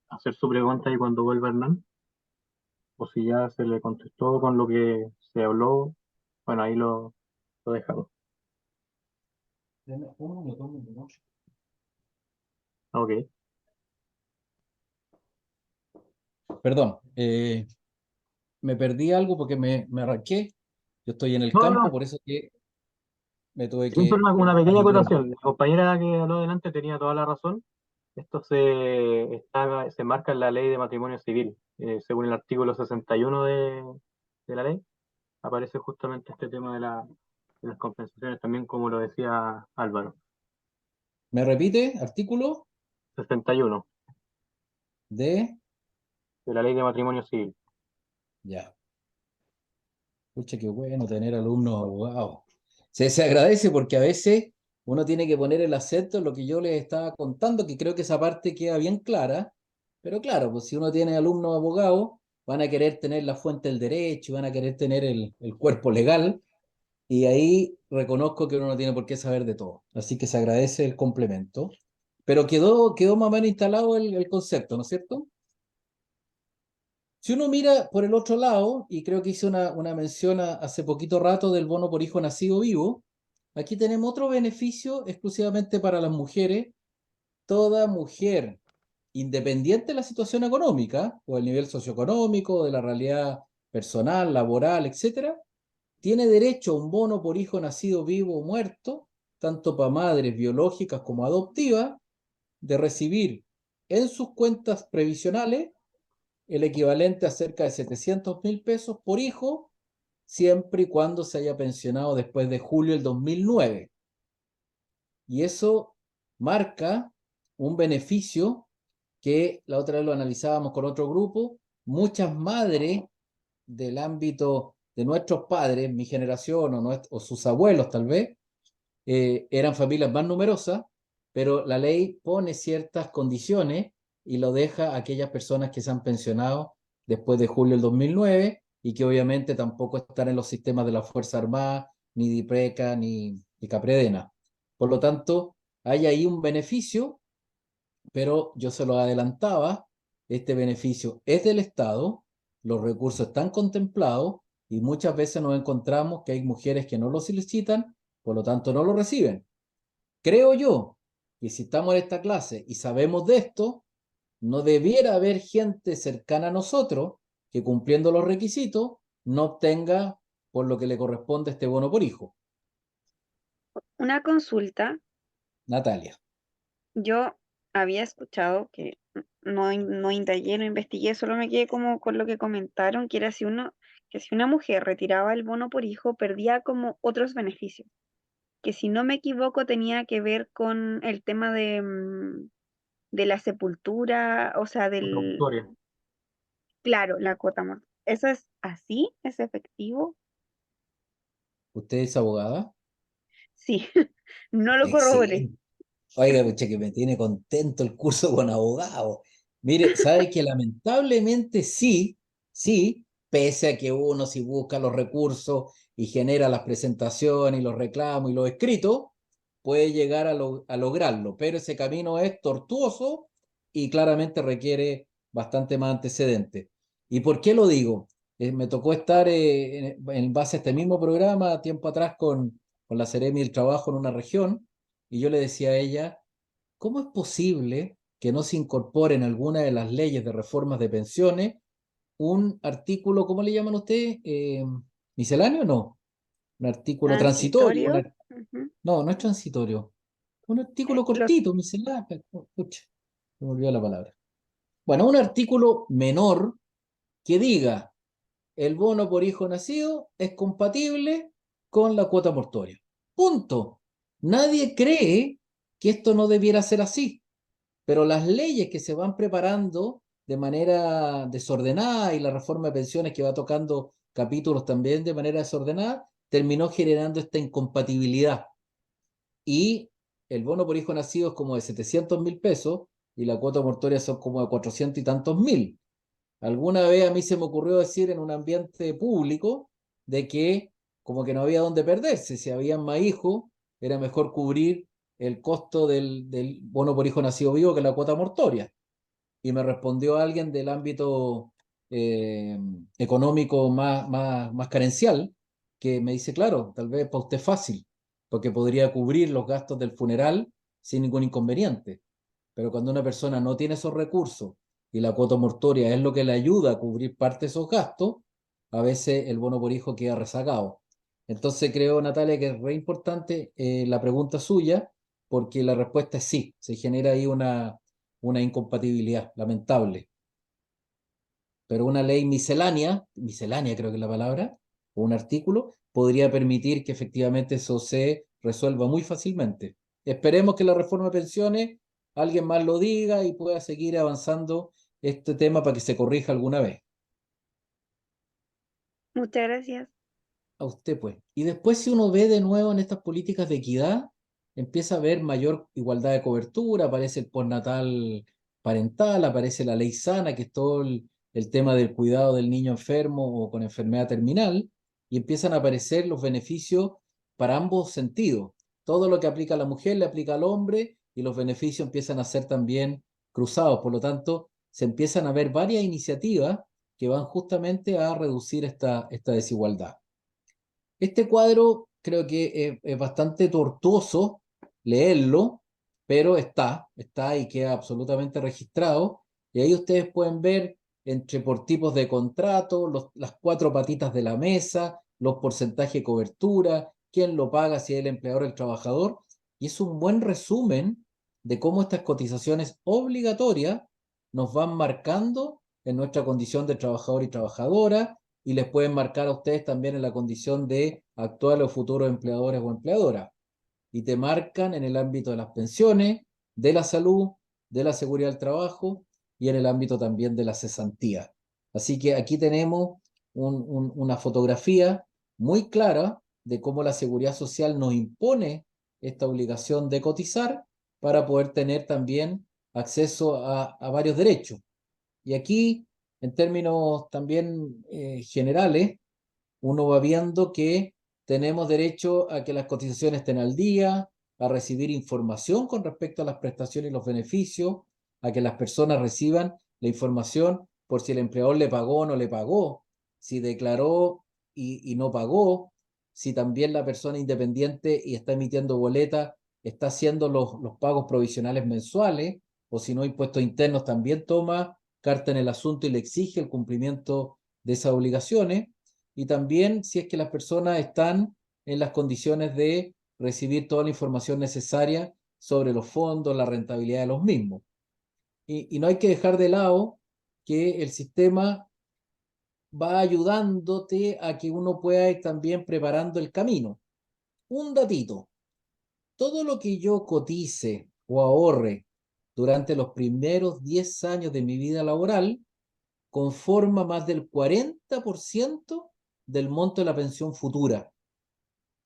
hacer su pregunta y cuando vuelva Hernán, o si ya se le contestó con lo que se habló, bueno, ahí lo dejamos. Un minuto. Ok. Perdón, me perdí algo porque me arranqué. Yo estoy en el No, campo, no, por eso que me tuve siempre que una pequeña detener. acotación. La compañera que habló delante tenía toda la razón. Esto se marca en la ley de matrimonio civil. Según el artículo 61 de la ley, aparece justamente este tema de las compensaciones, también como lo decía Álvaro. ¿Me repite? Artículo 61 de... de la ley de matrimonio civil. Ya. Pucha, qué bueno tener alumnos abogados. Se agradece porque a veces uno tiene que poner el acento en lo que yo les estaba contando, que creo que esa parte queda bien clara. Pero claro, pues si uno tiene alumnos abogados, van a querer tener la fuente del derecho, van a querer tener el cuerpo legal, y ahí reconozco que uno no tiene por qué saber de todo. Así que se agradece el complemento. Pero quedó más o menos instalado el concepto, ¿no es cierto? Si uno mira por el otro lado, y creo que hice una mención hace poquito rato del bono por hijo nacido vivo, aquí tenemos otro beneficio exclusivamente para las mujeres. Toda mujer, independiente de la situación económica, o el nivel socioeconómico, de la realidad personal, laboral, etcétera, tiene derecho a un bono por hijo nacido vivo o muerto, tanto para madres biológicas como adoptivas, de recibir en sus cuentas previsionales el equivalente a cerca de 700.000 pesos por hijo, siempre y cuando se haya pensionado después de julio del 2009. Y eso marca un beneficio que la otra vez lo analizábamos con otro grupo. Muchas madres del ámbito de nuestros padres, mi generación o sus abuelos tal vez, eran familias más numerosas, pero la ley pone ciertas condiciones y lo deja a aquellas personas que se han pensionado después de julio del 2009 y que obviamente tampoco están en los sistemas de la Fuerza Armada, ni DIPRECA, ni CAPREDENA. Por lo tanto, hay ahí un beneficio, pero yo se lo adelantaba, este beneficio es del Estado, los recursos están contemplados y muchas veces nos encontramos que hay mujeres que no lo solicitan, por lo tanto no lo reciben. Creo yo que si estamos en esta clase y sabemos de esto, no debiera haber gente cercana a nosotros que cumpliendo los requisitos no obtenga por lo que le corresponde este bono por hijo. Una consulta, Natalia. yo había escuchado que no indagué, no investigué, solo me quedé como con lo que comentaron, que era que si una mujer retiraba el bono por hijo, perdía como otros beneficios, que si no me equivoco tenía que ver con el tema de la sepultura, o sea, Victoria. claro, la cuota mortal. ¿Eso es así? ¿Es efectivo? ¿Usted es abogada? Sí, no lo corroboré. Excelente. Oiga, pucha, que me tiene contento el curso con abogado. Mire, sabe que lamentablemente sí, sí, pese a que uno si busca los recursos y genera las presentaciones y los reclamos y los escritos, puede llegar a lograrlo, pero ese camino es tortuoso y claramente requiere bastante más antecedentes. ¿Y por qué lo digo? Me tocó estar en base a este mismo programa tiempo atrás con la Seremi del Trabajo en una región y yo le decía a ella, ¿cómo es posible que no se incorpore en alguna de las leyes de reformas de pensiones un artículo, ¿cómo le llaman ustedes? ¿Misceláneo? No. Un artículo transitorio. Transitorio. Ujú. No, no es transitorio. Un artículo Los cortito, misceláneo. Pucha, me olvidó la palabra. Bueno, un artículo menor que diga el bono por hijo nacido es compatible con la cuota mortoria. Punto. Nadie cree que esto no debiera ser así, pero las leyes que se van preparando de manera desordenada y la reforma de pensiones que va tocando capítulos también de manera desordenada, terminó generando esta incompatibilidad. Y el bono por hijo nacido es como de 700.000 pesos y la cuota mortoria son como de 400 y tantos mil. Alguna vez a mí se me ocurrió decir en un ambiente público de que como que no había dónde perderse, si habían más hijos, era mejor cubrir el costo del bono por hijo nacido vivo que la cuota mortoria. Y me respondió alguien del ámbito eh, económico más carencial, que me dice, claro, tal vez para usted es fácil, porque podría cubrir los gastos del funeral sin ningún inconveniente. Pero cuando una persona no tiene esos recursos y la cuota mortoria es lo que le ayuda a cubrir parte de esos gastos, a veces el bono por hijo queda rezagado. Entonces creo, Natalia, que es re importante la pregunta suya, porque la respuesta es sí, se genera ahí una incompatibilidad lamentable. Pero una ley miscelánea creo que es la palabra, o un artículo, podría permitir que efectivamente eso se resuelva muy fácilmente. Esperemos que la reforma de pensiones alguien más lo diga y pueda seguir avanzando este tema para que se corrija alguna vez. Muchas gracias. A usted, pues. Y después, si uno ve de nuevo en estas políticas de equidad, empieza a haber mayor igualdad de cobertura, aparece el postnatal parental, aparece la ley sana, que es todo el tema del cuidado del niño enfermo o con enfermedad terminal, y empiezan a aparecer los beneficios para ambos sentidos. Todo lo que aplica a la mujer le aplica al hombre y los beneficios empiezan a ser también cruzados. Por lo tanto, se empiezan a ver varias iniciativas que van justamente a reducir esta desigualdad. Este cuadro creo que es bastante tortuoso leerlo, pero está y queda absolutamente registrado. Y ahí ustedes pueden ver entre por tipos de contrato, las cuatro patitas de la mesa, los porcentajes de cobertura, quién lo paga, si es el empleador o el trabajador. Y es un buen resumen de cómo estas cotizaciones obligatorias nos van marcando en nuestra condición de trabajador y trabajadora y les pueden marcar a ustedes también en la condición de actuales o futuros empleadores o empleadoras. Y te marcan en el ámbito de las pensiones, de la salud, de la seguridad del trabajo y en el ámbito también de la cesantía. Así que aquí tenemos una fotografía muy clara de cómo la seguridad social nos impone esta obligación de cotizar para poder tener también acceso a varios derechos. Y aquí En términos también generales, uno va viendo que tenemos derecho a que las cotizaciones estén al día, a recibir información con respecto a las prestaciones y los beneficios, a que las personas reciban la información por si el empleador le pagó o no le pagó, si declaró y no pagó, si también la persona independiente y está emitiendo boleta está haciendo los pagos provisionales mensuales, o si no, impuestos internos también toma carta en el asunto y le exige el cumplimiento de esas obligaciones, y también si es que las personas están en las condiciones de recibir toda la información necesaria sobre los fondos, la rentabilidad de los mismos. Y no hay que dejar de lado que el sistema va ayudándote a que uno pueda ir también preparando el camino. Un datito, todo lo que yo cotice o ahorre durante los primeros 10 años de mi vida laboral conforma más del 40% del monto de la pensión futura.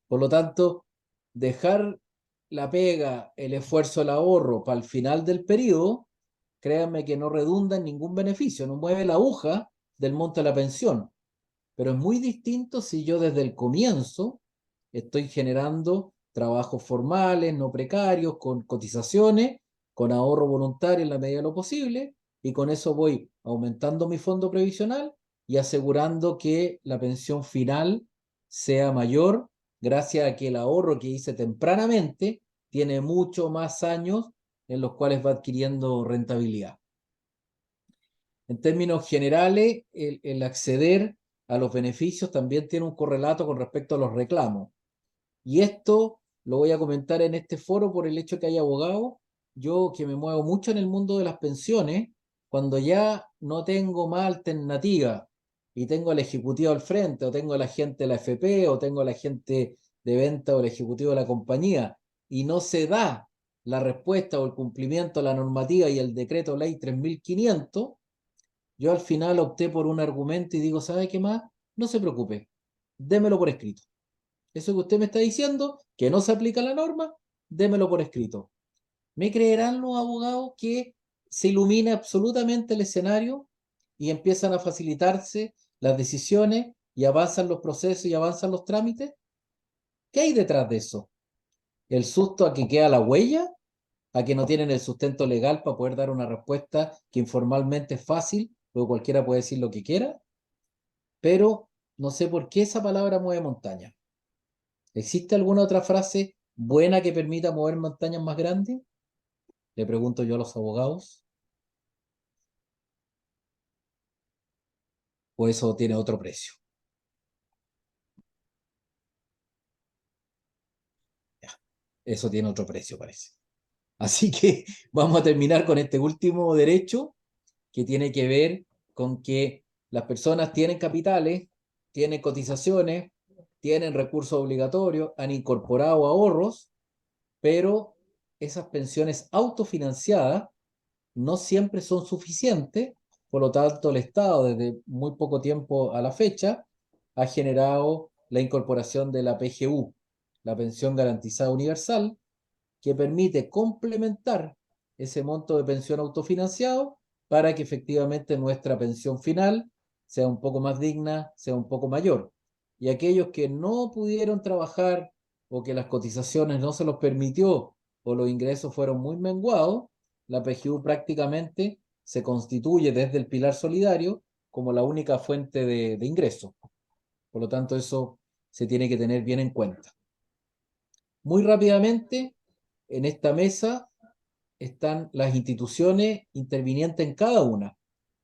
Por lo tanto, dejar la pega, el esfuerzo, el ahorro para el final del periodo, créanme que no redunda en ningún beneficio, no mueve la aguja del monto de la pensión. Pero es muy distinto si yo desde el comienzo estoy generando trabajos formales, no precarios, con cotizaciones, con ahorro voluntario en la medida de lo posible, y con eso voy aumentando mi fondo previsional y asegurando que la pensión final sea mayor gracias a que el ahorro que hice tempranamente tiene mucho más años en los cuales va adquiriendo rentabilidad. En términos generales, el acceder a los beneficios también tiene un correlato con respecto a los reclamos. Y esto lo voy a comentar en este foro por el hecho que hay abogados. Yo que me muevo mucho en el mundo de las pensiones, cuando ya no tengo más alternativa y tengo al ejecutivo al frente, o tengo a la gente de la FP, o tengo a la gente de venta o el ejecutivo de la compañía, y no se da la respuesta o el cumplimiento a la normativa y el decreto ley 3500, yo al final opté por un argumento y digo, ¿sabe qué más? No se preocupe, démelo por escrito. Eso que usted me está diciendo, que no se aplica la norma, démelo por escrito. ¿Me creerán los abogados que se ilumina absolutamente el escenario y empiezan a facilitarse las decisiones y avanzan los procesos y avanzan los trámites? ¿Qué hay detrás de eso? ¿El susto a que queda la huella? ¿A que no tienen el sustento legal para poder dar una respuesta que informalmente es fácil, luego cualquiera puede decir lo que quiera? Pero no sé por qué esa palabra mueve montaña. ¿Existe alguna otra frase buena que permita mover montañas más grandes? Le pregunto yo a los abogados. ¿O eso tiene otro precio? Ya, eso tiene otro precio, parece. Así que vamos a terminar con este último derecho que tiene que ver con que las personas tienen capitales, tienen cotizaciones, tienen recursos obligatorios, han incorporado ahorros, pero esas pensiones autofinanciadas no siempre son suficientes. Por lo tanto, el Estado desde muy poco tiempo a la fecha ha generado la incorporación de la PGU, la Pensión Garantizada Universal, que permite complementar ese monto de pensión autofinanciado para que efectivamente nuestra pensión final sea un poco más digna, sea un poco mayor. Y aquellos que no pudieron trabajar o que las cotizaciones no se los permitió o los ingresos fueron muy menguados, la PGU prácticamente se constituye desde el pilar solidario como la única fuente de ingresos. Por lo tanto, eso se tiene que tener bien en cuenta. Muy rápidamente, en esta mesa están las instituciones intervinientes en cada una.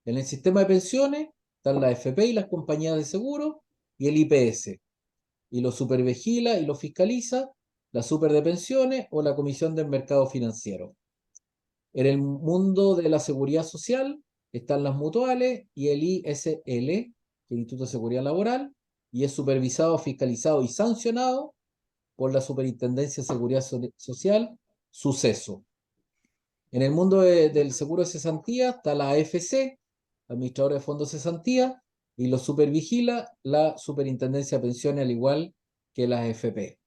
En el sistema de pensiones están las FP y las compañías de seguro y el IPS. Y lo supervigila y lo fiscaliza la Super de Pensiones o la Comisión del Mercado Financiero. En el mundo de la seguridad social están las mutuales y el ISL, el Instituto de Seguridad Laboral, y es supervisado, fiscalizado y sancionado por la Superintendencia de Seguridad Social, Suceso. En el mundo del seguro de cesantía está la AFC, Administradora de Fondos de Cesantía, y lo supervigila la Superintendencia de Pensiones, al igual que las AFP.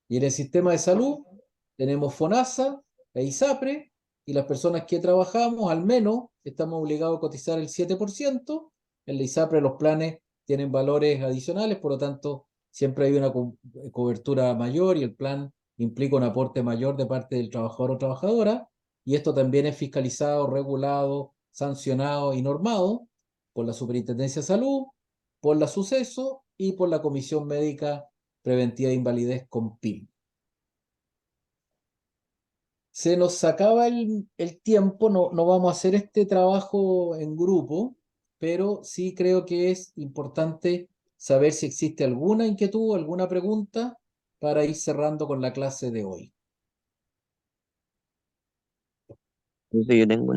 Y en el sistema de salud tenemos FONASA e ISAPRE, y las personas que trabajamos, al menos, estamos obligados a cotizar el 7%. En la ISAPRE los planes tienen valores adicionales, por lo tanto, siempre hay una cobertura mayor y el plan implica un aporte mayor de parte del trabajador o trabajadora, y esto también es fiscalizado, regulado, sancionado y normado por la Superintendencia de Salud, por la Suceso y por la Comisión Médica Preventiva de Invalidez con PIM. Se nos acaba el tiempo, no vamos a hacer este trabajo en grupo, pero sí creo que es importante saber si existe alguna inquietud, alguna pregunta para ir cerrando con la clase de hoy. Entonces yo tengo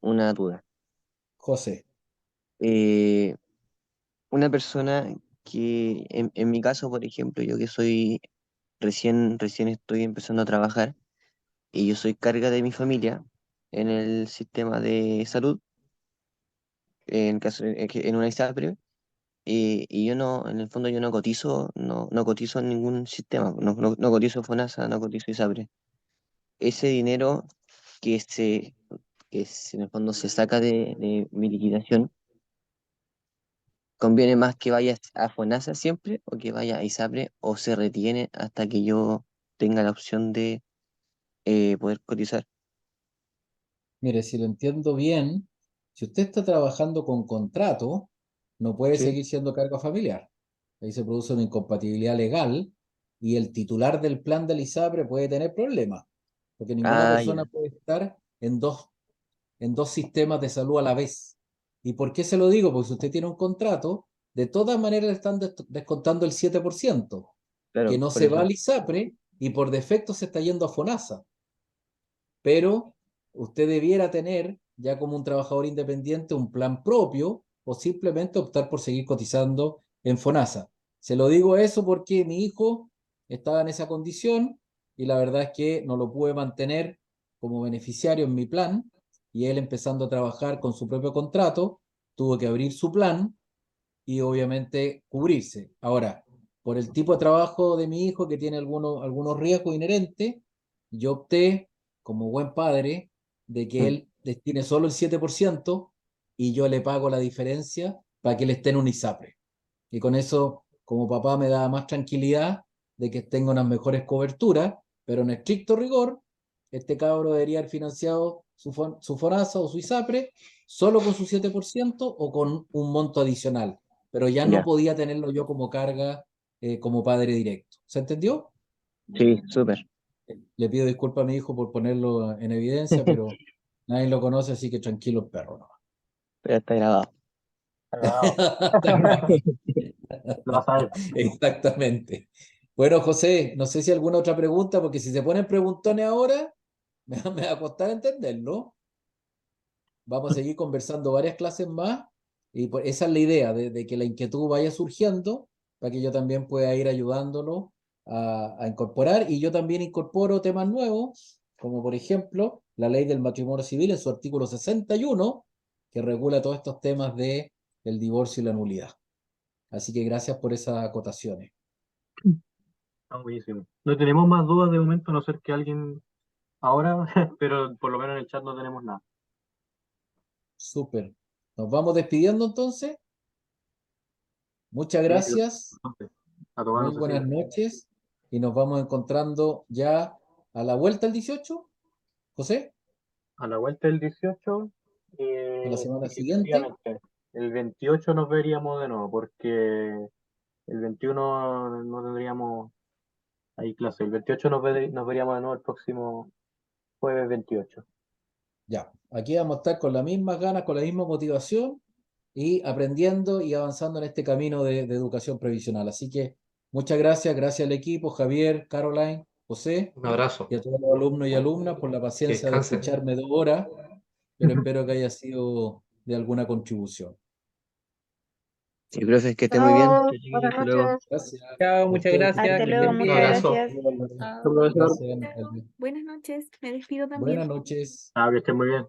una duda. José. Eh, una persona que, en mi caso, por ejemplo, yo que soy recién estoy empezando a trabajar y yo soy carga de mi familia en el sistema de salud, en caso, en una ISAPRE, y yo no, en el fondo yo no cotizo, no cotizo en ningún sistema, no cotizo FONASA, no cotizo ISAPRE. Ese dinero que en el fondo se saca de mi liquidación, ¿conviene más que vaya a FONASA siempre o que vaya a ISAPRE o se retiene hasta que yo tenga la opción de poder cotizar? Mire, si lo entiendo bien, si usted está trabajando con contrato, no puede Sí. seguir siendo carga familiar. Ahí se produce una incompatibilidad legal y el titular del plan del ISAPRE puede tener problemas, porque ninguna Ah, persona ya, puede estar en dos sistemas de salud a la vez. ¿Y por qué se lo digo? Porque si usted tiene un contrato, de todas maneras le están descontando el 7%, que claro, no por se va eso. al ISAPRE y por defecto se está yendo a FONASA. Pero usted debiera tener, ya como un trabajador independiente, un plan propio o simplemente optar por seguir cotizando en FONASA. Se lo digo eso porque mi hijo estaba en esa condición y la verdad es que no lo pude mantener como beneficiario en mi plan, y él, empezando a trabajar con su propio contrato, tuvo que abrir su plan y obviamente cubrirse. Ahora, por el tipo de trabajo de mi hijo, que tiene algunos riesgos inherentes, yo opté, como buen padre, de que Mm. él destine solo el 7% y yo le pago la diferencia para que él esté en un ISAPRE. Y con eso, como papá, me da más tranquilidad de que tenga unas mejores coberturas, pero en estricto rigor, este cabro debería haber financiado su FONASA o su ISAPRE solo con su 7% o con un monto adicional, pero ya no Ya, podía tenerlo yo como carga, como padre directo. ¿Se entendió? sí, súper. Le pido disculpas a mi hijo por ponerlo en evidencia, pero nadie lo conoce, así que tranquilo el perro, ¿no? Pero está grabado. Agradado. Lo vas a ver. Exactamente. Bueno, José, no sé si alguna otra pregunta, porque si se ponen preguntones ahora, me va a costar entenderlo. Vamos a seguir conversando varias clases más y esa es la idea, de que la inquietud vaya surgiendo para que yo también pueda ir ayudándolo a incorporar, y yo también incorporo temas nuevos, como por ejemplo la ley del matrimonio civil en su artículo 61, que regula todos estos temas de el divorcio y la nulidad. Así que gracias por esas acotaciones. Está buenísimo. No tenemos más dudas de momento, a no ser que alguien ahora, pero por lo menos en el chat no tenemos nada. Súper. Nos vamos despidiendo entonces. Muchas Sí, gracias. entonces, a tomar Muy oncecita. buenas noches y nos vamos encontrando ya a la vuelta el 18, José, A la vuelta del 18, a la semana sí, siguiente. efectivamente. El 28 nos veríamos de nuevo, porque el 21 no tendríamos ahí clase. El 28 nos veríamos de nuevo el próximo jueves 28. Ya, aquí vamos a estar con las mismas ganas, con la misma motivación y aprendiendo y avanzando en este camino de educación previsional. Así que muchas gracias, gracias al equipo, Javier, Caroline, José, Un abrazo. y a todos los alumnos y alumnas por la Que paciencia de descansen. escucharme 2 horas, pero espero que haya sido de alguna contribución. Sí, profe, que esté muy bien. Chao, Chiquillos, buenas hasta luego. noches. Gracias. Chao, A muchas ustedes, que gracias, Hasta estén que luego, estén bien. Un muchas bien. abrazo. gracias. Chao. Chao, profesor. Gracias. Chao. Buenas noches. Me despido también. Buenas noches. Ah, que estén muy bien.